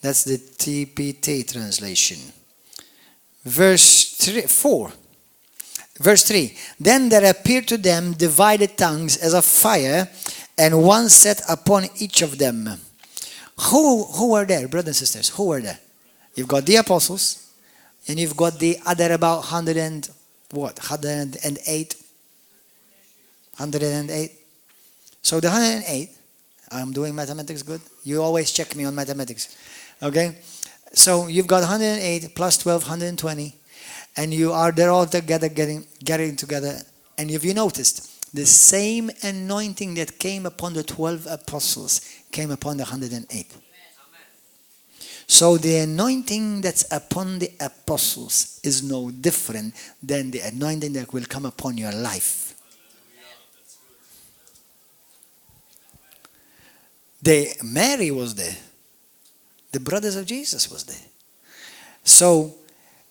That's the TPT translation. Verse 3. Then there appeared to them divided tongues as of fire, and one sat upon each of them. Who were there, brothers and sisters? Who were there? You've got the apostles, and you've got the other about 108. 108. So the 108, I'm doing mathematics good. You always check me on mathematics. Okay? So you've got 108 plus 12, 120. And they're all together, getting together. And if you noticed, the same anointing that came upon the 12 apostles came upon the 108. So the anointing that's upon the apostles is no different than the anointing that will come upon your life. Mary was there. The brothers of Jesus was there. So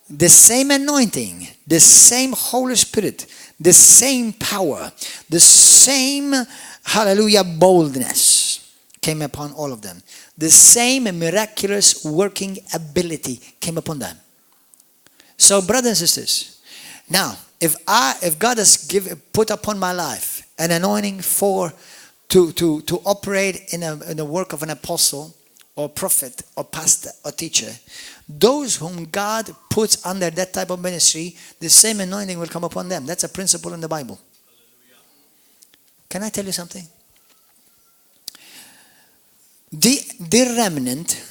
the same anointing, the same Holy Spirit, the same power, the same, hallelujah, boldness came upon all of them. The same miraculous working ability came upon them. So, brothers and sisters, now, if God has put upon my life an anointing to operate in the work of an apostle or prophet or pastor or teacher, those whom God puts under that type of ministry, the same anointing will come upon them. That's a principle in the Bible. Can I tell you something? The remnant,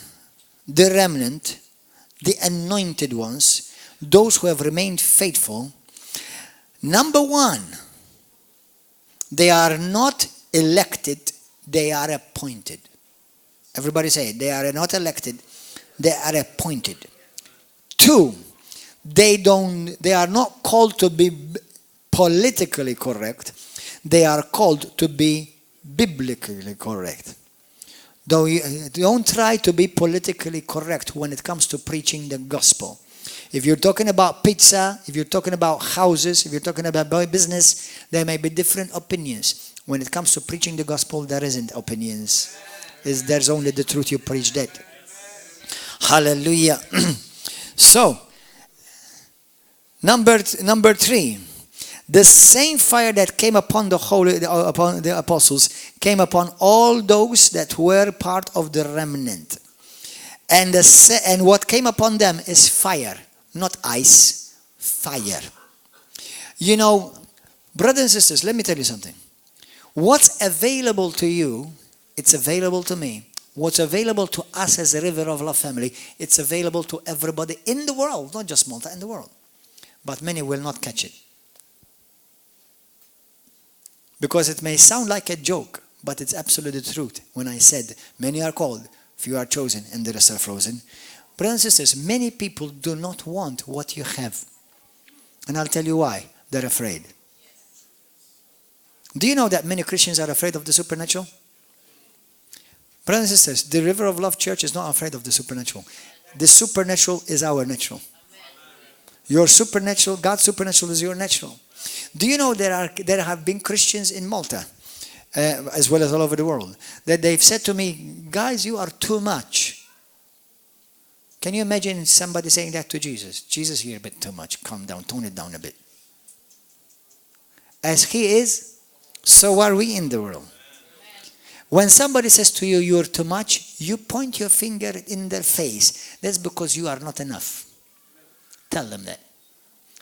the anointed ones, those who have remained faithful, number one, they are not elected, they are appointed. Everybody say it. They are not elected, they are appointed. Two, they are not called to be politically correct, they are called to be biblically correct. Though you don't try to be politically correct when it comes to preaching the gospel. If you're talking about pizza, if you're talking about houses, if you're talking about business, there may be different opinions. When it comes to preaching the gospel, there isn't opinions. There's only the truth you preach that. Hallelujah. So, number 3, The same fire that came upon upon the apostles came upon all those that were part of the remnant. And what came upon them is fire, not ice, fire. You know, brothers and sisters, let me tell you something. What's available to you, it's available to me. What's available to us as a River of Love family, it's available to everybody in the world, not just Malta, in the world. But many will not catch it. Because it may sound like a joke, but it's absolutely the truth. When I said, many are called, few are chosen, and the rest are frozen. Brothers and sisters, many people do not want what you have. And I'll tell you why. They're afraid. Do you know that many Christians are afraid of the supernatural? Brothers and sisters, the River of Love Church is not afraid of the supernatural. The supernatural is our natural. Your supernatural, God's supernatural is your natural. Do you know there have been Christians in Malta, as well as all over the world, that they've said to me, guys, you are too much. Can you imagine somebody saying that to Jesus? Jesus, you're a bit too much. Calm down, tone it down a bit. As he is, so are we in the world. When somebody says to you, you're too much, you point your finger in their face. That's because you are not enough. Tell them that.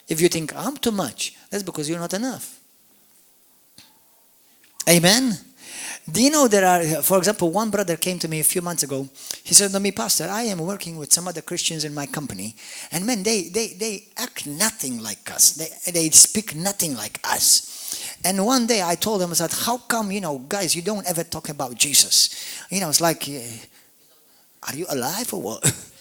If you think, I'm too much, that's because you're not enough. Amen? Do you know there are, for example, one brother came to me a few months ago. He said to me, Pastor, I am working with some other Christians in my company. And man, they act nothing like us. They speak nothing like us. And one day I told him, I said, how come, guys, you don't ever talk about Jesus? It's like, are you alive or what?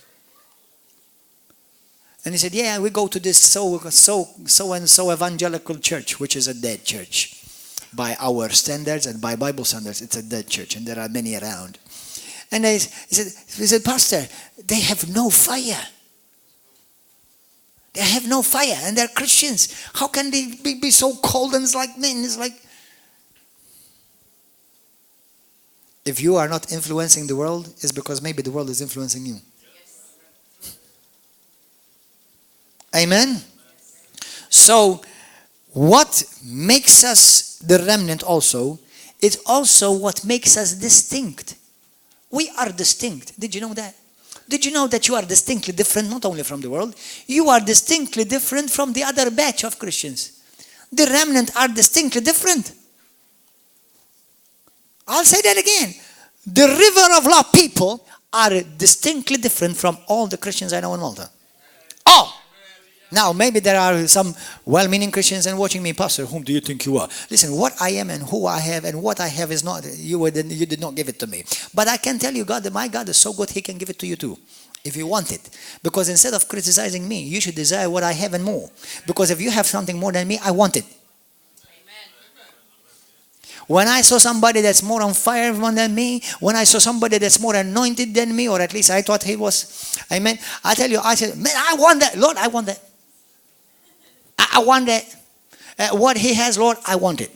And he said, yeah, we go to this so-and-so evangelical church, which is a dead church. By our standards and by Bible standards, it's a dead church, and there are many around. And he said, Pastor, they have no fire. They have no fire, and they're Christians. How can they be so cold and like men? It's like, if you are not influencing the world, it's because maybe the world is influencing you. Amen? So, what makes us the remnant also, it's also what makes us distinct. We are distinct. Did you know that? Did you know that you are distinctly different, not only from the world? You are distinctly different from the other batch of Christians. The remnant are distinctly different. I'll say that again. The River of Love people are distinctly different from all the Christians I know in Malta. Oh! Now, maybe there are some well-meaning Christians and watching me, Pastor, whom do you think you are? Listen, what I am and who I have and what I have is not, you did not give it to me. But I can tell you, God, that my God is so good, he can give it to you too, if you want it. Because instead of criticizing me, you should desire what I have and more. Because if you have something more than me, I want it. When I saw somebody that's more on fire than me, when I saw somebody that's more anointed than me, or at least I thought he was, amen, I tell you, I said, man, I want that. Lord, I want that. I want that. What he has, Lord, I want it.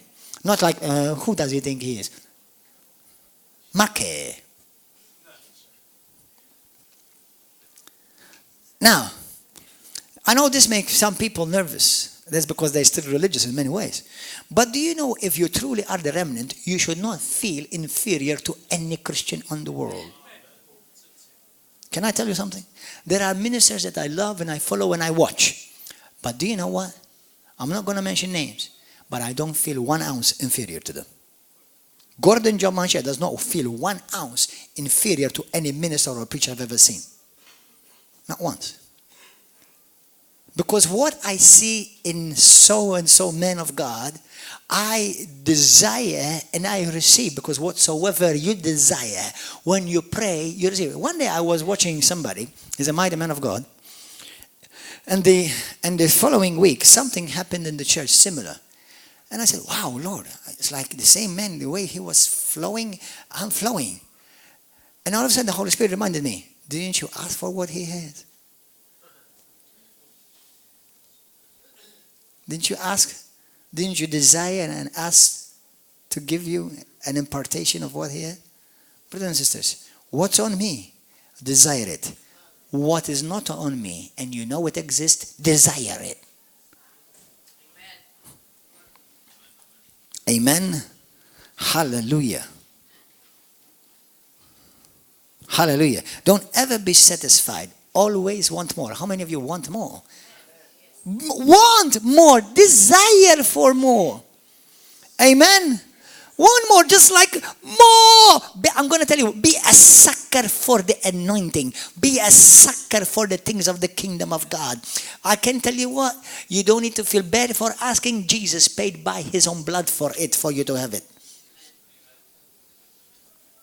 Not like, who does he think he is? Manchè. Now, I know this makes some people nervous. That's because they're still religious in many ways. But do you know, if you truly are the remnant, you should not feel inferior to any Christian on the world. Can I tell you something? There are ministers that I love and I follow and I watch. But do you know what? I'm not going to mention names, but I don't feel 1 ounce inferior to them. Gordon John Manchè does not feel 1 ounce inferior to any minister or preacher I've ever seen. Not once. Because what I see in so-and-so men of God, I desire and I receive. Because whatsoever you desire, when you pray, you receive. One day I was watching somebody, he's a mighty man of God, and the following week, something happened in the church similar. And I said, wow, Lord, it's like the same man, the way he was flowing, I'm flowing. And all of a sudden the Holy Spirit reminded me, didn't you ask for what he has? Didn't you ask? Didn't you desire and ask to give you an impartation of what he had? Brothers and sisters, what's on me? Desire it. What is not on me, and you know it exists, desire it. Amen. Amen. Hallelujah. Hallelujah. Don't ever be satisfied. Always want more. How many of you want more? Want more. Desire for more. Amen. Want more, just like more. I'm going to tell you, be a sucker for the anointing. Be a sucker for the things of the kingdom of God. I can tell you what, you don't need to feel bad for asking. Jesus paid by his own blood for it, for you to have it.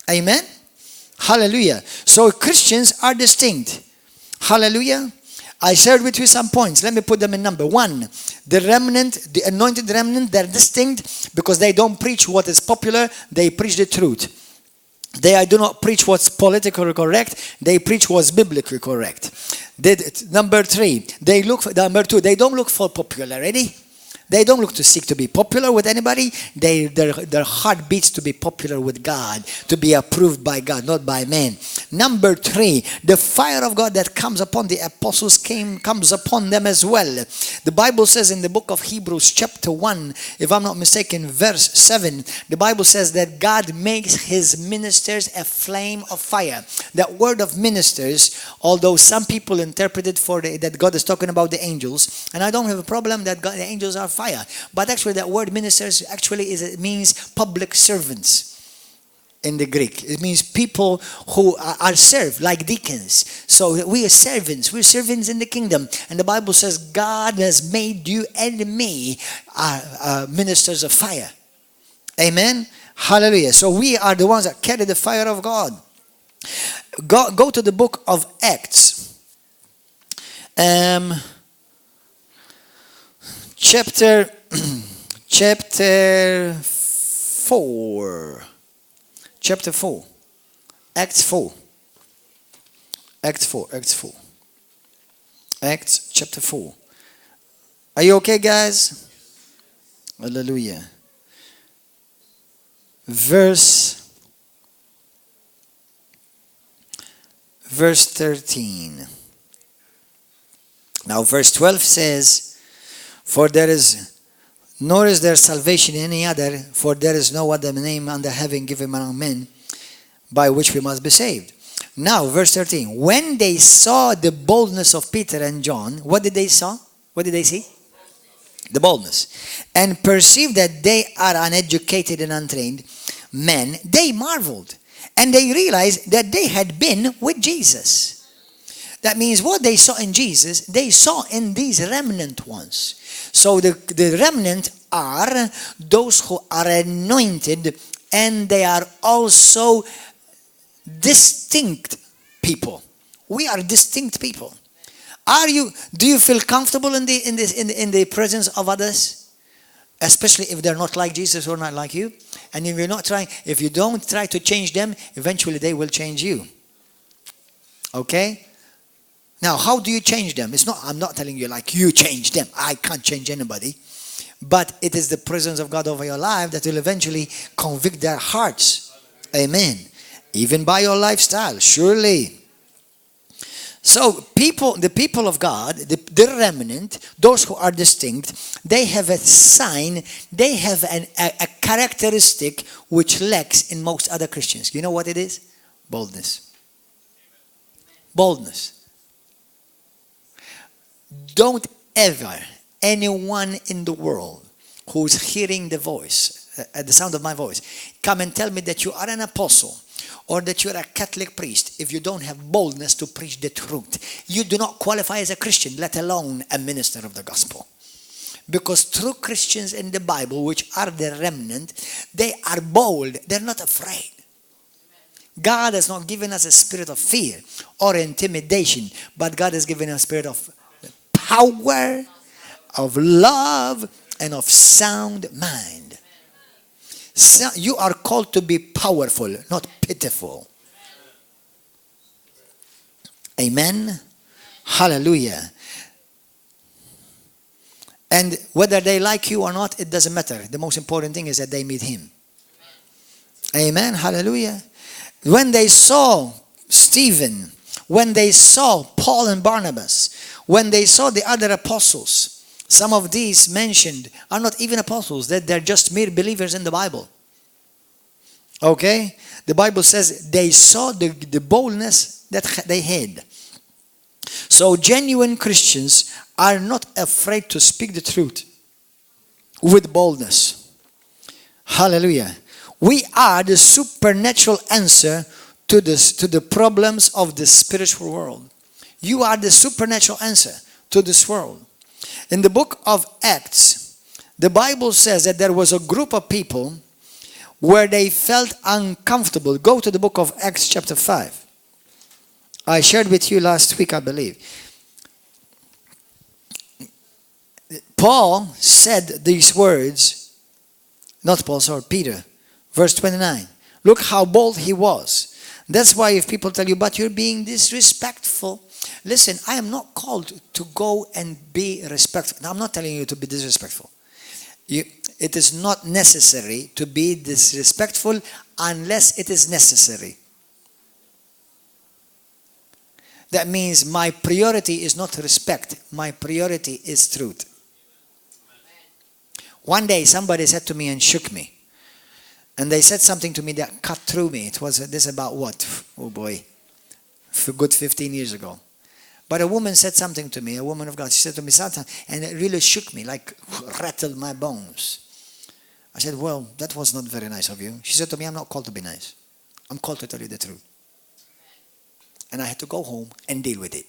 Amen. Hallelujah. So Christians are distinct. Hallelujah. I shared with you some points. Let me put them in number. 1, the remnant, the anointed remnant, they're distinct because they don't preach what is popular. They preach the truth. They do not preach what's politically correct. They preach what's biblically correct. Number 3, number 2, they don't look for popularity. They don't look to seek to be popular with anybody. Their heart beats to be popular with God, to be approved by God, not by men. Number 3, the fire of God that comes upon the apostles comes upon them as well. The Bible says in the book of Hebrews chapter 1, if I'm not mistaken, verse 7, the Bible says that God makes his ministers a flame of fire. That word of ministers, although some people interpret it that God is talking about the angels, and I don't have a problem that the angels are fire, but actually that word ministers it means public servants in the Greek. It means people who are served, like deacons. So we are servants. We're servants in the kingdom. And the Bible says God has made you and me ministers of fire. Amen. Hallelujah. So we are the ones that carry the fire of God. Go to the book of Acts. Chapter 4. Chapter 4. Acts 4. Acts chapter 4. Are you okay, guys? Hallelujah. Verse 13. Now verse 12 says, nor is there salvation in any other, for there is no other name under heaven given among men by which we must be saved. Now, verse 13. When they saw the boldness of Peter and John, what did they see? The boldness. And perceived that they are uneducated and untrained men, they marveled. And they realized that they had been with Jesus. That means what they saw in Jesus, they saw in these remnant ones. So the remnant are those who are anointed, and they are also distinct people. We are distinct people. Do you feel comfortable in the presence of others? Especially if they're not like Jesus or not like you. And if you don't try to change them, eventually they will change you. Okay? Now, how do you change them? I'm not telling you like you change them. I can't change anybody. But it is the presence of God over your life that will eventually convict their hearts. Amen. Even by your lifestyle, surely. So the people of God, the remnant, those who are distinct, they have a sign, they have a characteristic which lacks in most other Christians. You know what it is? Boldness. Boldness. Don't ever, anyone in the world who's hearing the voice, the sound of my voice, come and tell me that you are an apostle or that you are a Catholic priest if you don't have boldness to preach the truth. You do not qualify as a Christian, let alone a minister of the gospel. Because true Christians in the Bible, which are the remnant, they are bold. They're not afraid. God has not given us a spirit of fear or intimidation, but God has given us a spirit of power, of love, and of sound mind. So you are called to be powerful, not pitiful. Amen. Hallelujah. And whether they like you or not, it doesn't matter. The most important thing is that they meet him. Amen. Hallelujah. When they saw Stephen, when they saw Paul and Barnabas, when they saw the other apostles, Some of these mentioned are not even apostles, that they're just mere believers in the Bible. Okay? The Bible says they saw the boldness that they had. So genuine Christians are not afraid to speak the truth with boldness. Hallelujah. We are the supernatural answer to the problems of the spiritual world. You are the supernatural answer to this world. In the book of Acts, the Bible says that there was a group of people where they felt uncomfortable. Go to the book of Acts chapter 5. I shared with you last week, I believe. Paul said these words, not Paul, sorry, Peter, verse 29. Look how bold he was. That's why if people tell you, but you're being disrespectful. Listen, I am not called to go and be respectful. Now, I'm not telling you to be disrespectful. It is not necessary to be disrespectful unless it is necessary. That means my priority is not respect. My priority is truth. One day somebody said to me and shook me. And they said something to me that cut through me. It was this about what? Oh boy. For good 15 years ago. But a woman said something to me, a woman of God. She said to me something, and it really shook me, like rattled my bones. I said, well, that was not very nice of you. She said to me, I'm not called to be nice. I'm called to tell you the truth. And I had to go home and deal with it.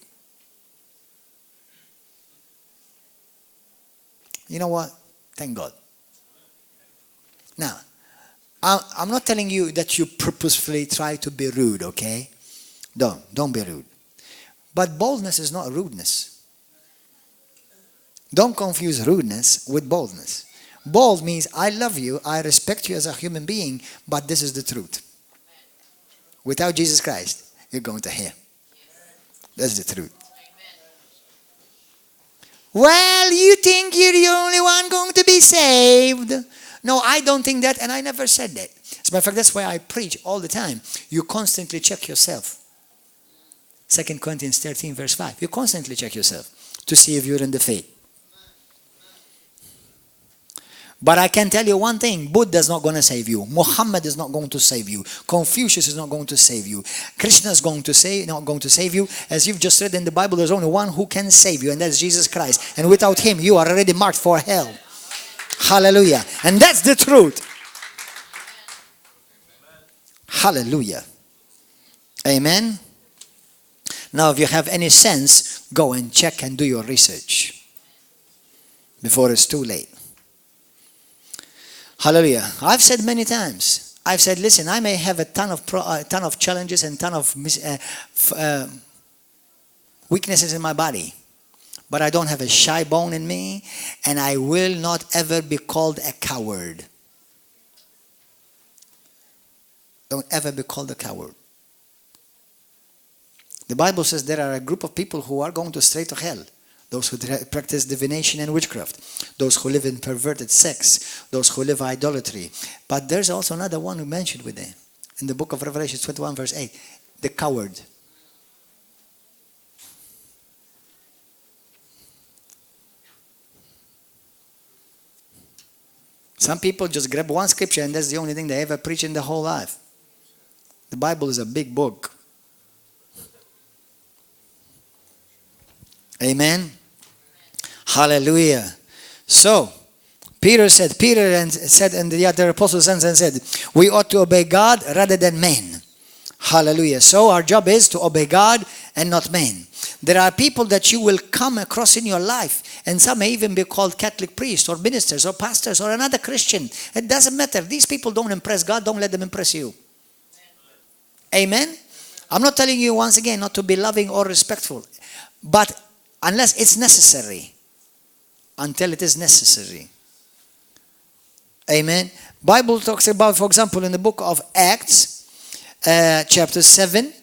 You know what? Thank God. Now, I'm not telling you that you purposefully try to be rude, okay? Don't be rude. But boldness is not rudeness. Don't confuse rudeness with boldness. Bold means I love you, I respect you as a human being, but this is the truth. Without Jesus Christ, you're going to hell. That's the truth. Well, you think you're the only one going to be saved. No, I don't think that, and I never said that. As a matter of fact, that's why I preach all the time. You constantly check yourself. 2 Corinthians 13 verse 5. You constantly check yourself to see if you're in the faith. But I can tell you one thing. Buddha is not going to save you. Muhammad is not going to save you. Confucius is not going to save you. Krishna is not going to save you. As you've just read in the Bible, there's only one who can save you, and that's Jesus Christ. And without him, you are already marked for hell. Hallelujah. And that's the truth. Hallelujah. Amen. Now, if you have any sense, go and check and do your research before it's too late. Hallelujah. I've said many times. I've said, listen, I may have a ton of challenges and ton of weaknesses in my body, but I don't have a shy bone in me, and I will not ever be called a coward. Don't ever be called a coward. The Bible says there are a group of people who are going to stray to hell. Those who practice divination and witchcraft. Those who live in perverted sex. Those who live idolatry. But there's also another one who mentioned with them. In the book of Revelation 21 verse 8. The coward. Some people just grab one scripture and that's the only thing they ever preach in their whole life. The Bible is a big book. Amen. Hallelujah. So, Peter said, and the other apostles said, we ought to obey God rather than men. Hallelujah. So our job is to obey God and not men. There are people that you will come across in your life, and some may even be called Catholic priests or ministers or pastors or another Christian. It doesn't matter. These people don't impress God. Don't let them impress you. Amen. I'm not telling you once again not to be loving or respectful, but unless it's necessary, until it is necessary. Amen. Bible talks about, for example, in the book of Acts, chapter 7,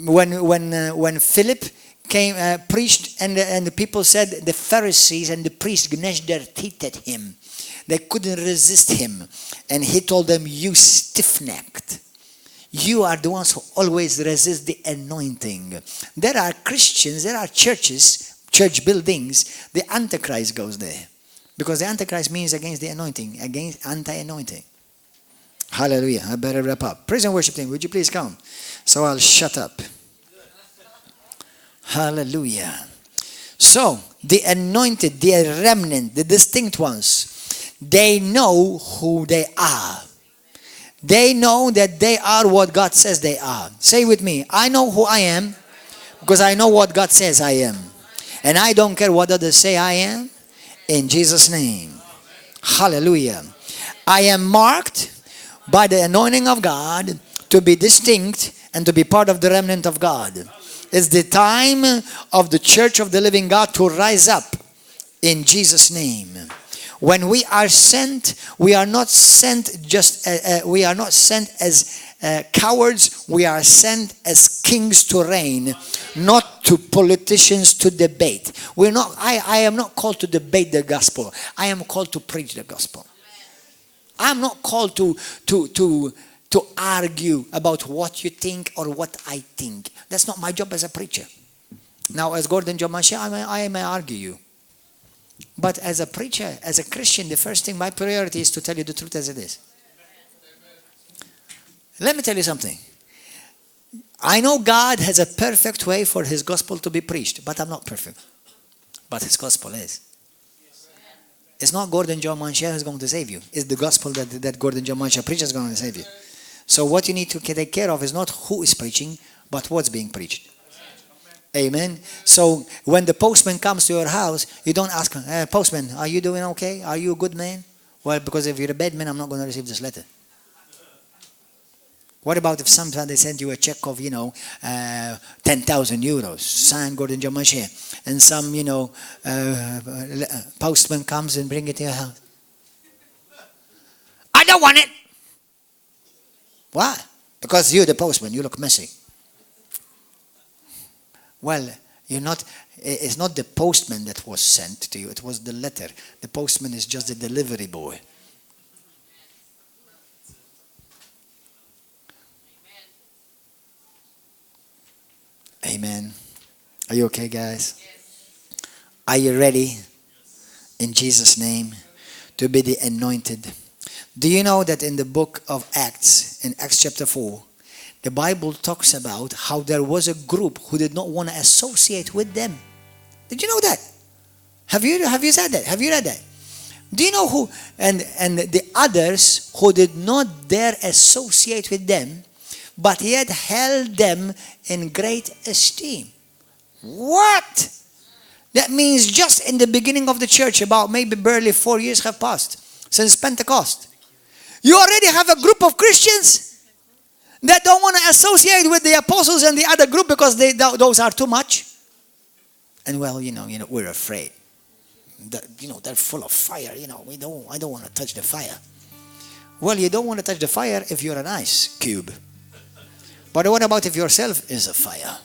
when Philip came preached, and the people said the Pharisees and the priests gnashed their teeth at him. They couldn't resist him, and he told them, "You stiff-necked. You are the ones who always resist the anointing." There are Christians, there are churches church buildings, the Antichrist goes there. Because the Antichrist means against the anointing, against anti-anointing. Hallelujah. I better wrap up. Praise and worship team, would you please come? So I'll shut up. Hallelujah. So, the anointed, the remnant, the distinct ones, they know who they are. They know that they are what God says they are. Say with me, I know who I am because I know what God says I am. And I don't care what others say I am. In Jesus' name. Hallelujah. I am marked by the anointing of God to be distinct and to be part of the remnant of God. It's the time of the church of the living God to rise up in Jesus' name. When we are sent, we are not sent just we are not sent as cowards. We are sent as kings to reign, not to politicians to debate. We're not. I am not called to debate the gospel. I am called to preach the gospel. I'm not called to argue about what you think or what I think. That's not my job as a preacher. Now, as Gordon John Manchè, I may argue you. But as a preacher, as a Christian, the first thing, my priority is to tell you the truth as it is. Let me tell you something. I know God has a perfect way for His gospel to be preached, but I'm not perfect. But His gospel is. It's not Gordon John Manchè who's going to save you. It's the gospel that Gordon John Manchè preaches is going to save you. So what you need to take care of is not who is preaching, but what's being preached. Amen. So when the postman comes to your house, you don't ask him, hey, postman, are you doing okay? Are you a good man? Well, because if you're a bad man, I'm not going to receive this letter. What about if sometimes they send you a check of, 10,000 euros, signed Gordon John Manchè, and some, postman comes and bring it to your house? I don't want it. Why? Because you're the postman, you look messy. Well, it's not the postman that was sent to you, it was the letter. The postman is just the delivery boy. Amen. Are you okay, guys? Are you ready? In Jesus' name, to be the anointed. Do you know that in the book of Acts, in Acts chapter 4, the Bible talks about how there was a group who did not want to associate with them. Did you know that? Have you said that? Have you read that? Do you know who? And the others who did not dare associate with them, but yet held them in great esteem. What? That means just in the beginning of the church, about maybe barely 4 years have passed since Pentecost. You already have a group of Christians that don't want to associate with the apostles and the other group because those are too much. And well, we're afraid. They're full of fire. I don't want to touch the fire. Well, you don't want to touch the fire if you're an ice cube. But what about if yourself is a fire?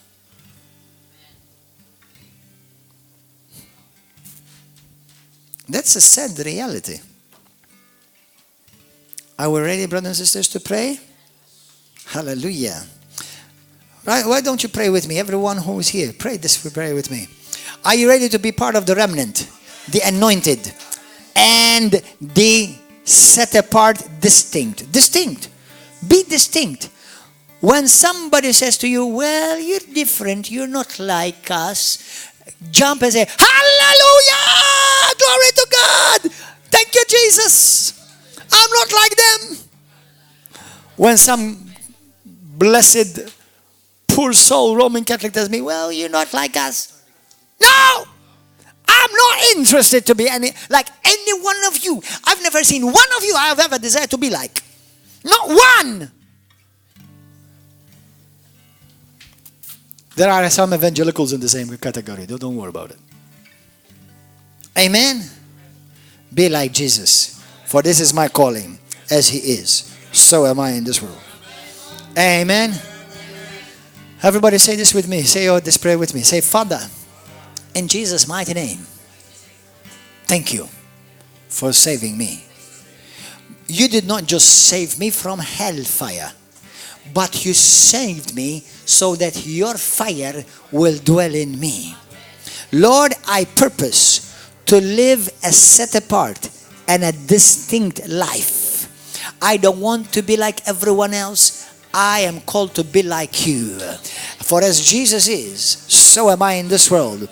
That's a sad reality. Are we ready, brothers and sisters, to pray? Hallelujah. Right? Why don't you pray with me? Everyone who is here, pray with me. Are you ready to be part of the remnant, the anointed, and the set apart, distinct? Distinct. Be distinct. When somebody says to you, well, you're different, you're not like us, jump and say, hallelujah! Glory to God! Thank you, Jesus! I'm not like them. When some blessed, poor soul Roman Catholic tells me, well, you're not like us. No! I'm not interested to be like any one of you. I've never seen one of you I have ever desired to be like. Not one! There are some evangelicals in the same category. Don't worry about it. Amen? Be like Jesus. For this is my calling. As He is, so am I in this world. Amen? Everybody say this with me. Say this prayer with me. Say, Father, in Jesus' mighty name, thank you for saving me. You did not just save me from hellfire, but you saved me so that your fire will dwell in me. Lord, I purpose to live a set apart and a distinct life. I don't want to be like everyone else. I am called to be like you. For as Jesus is, so am I in this world.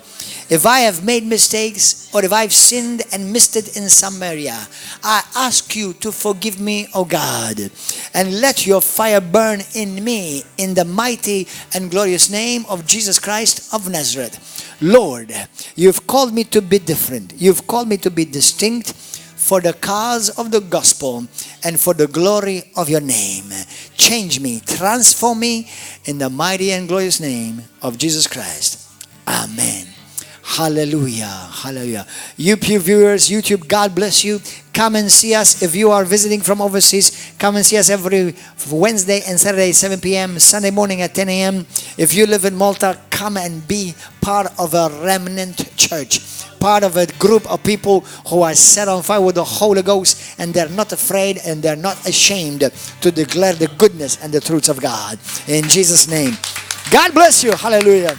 If I have made mistakes or if I've sinned and missed it in some area, I ask you to forgive me, O God, and let your fire burn in me in the mighty and glorious name of Jesus Christ of Nazareth. Lord, you've called me to be different. You've called me to be distinct for the cause of the gospel and for the glory of your name. Change me, transform me in the mighty and glorious name of Jesus Christ. Amen. Hallelujah. Hallelujah. YouTube viewers, YouTube, God bless you. Come and see us. If you are visiting from overseas, come and see us every Wednesday and Saturday, 7 p.m., Sunday morning at 10 a.m. If you live in Malta, come and be part of a Remnant church, part of a group of people who are set on fire with the Holy Ghost, and they're not afraid and they're not ashamed to declare the goodness and the truths of God. In Jesus' name. God bless you. Hallelujah.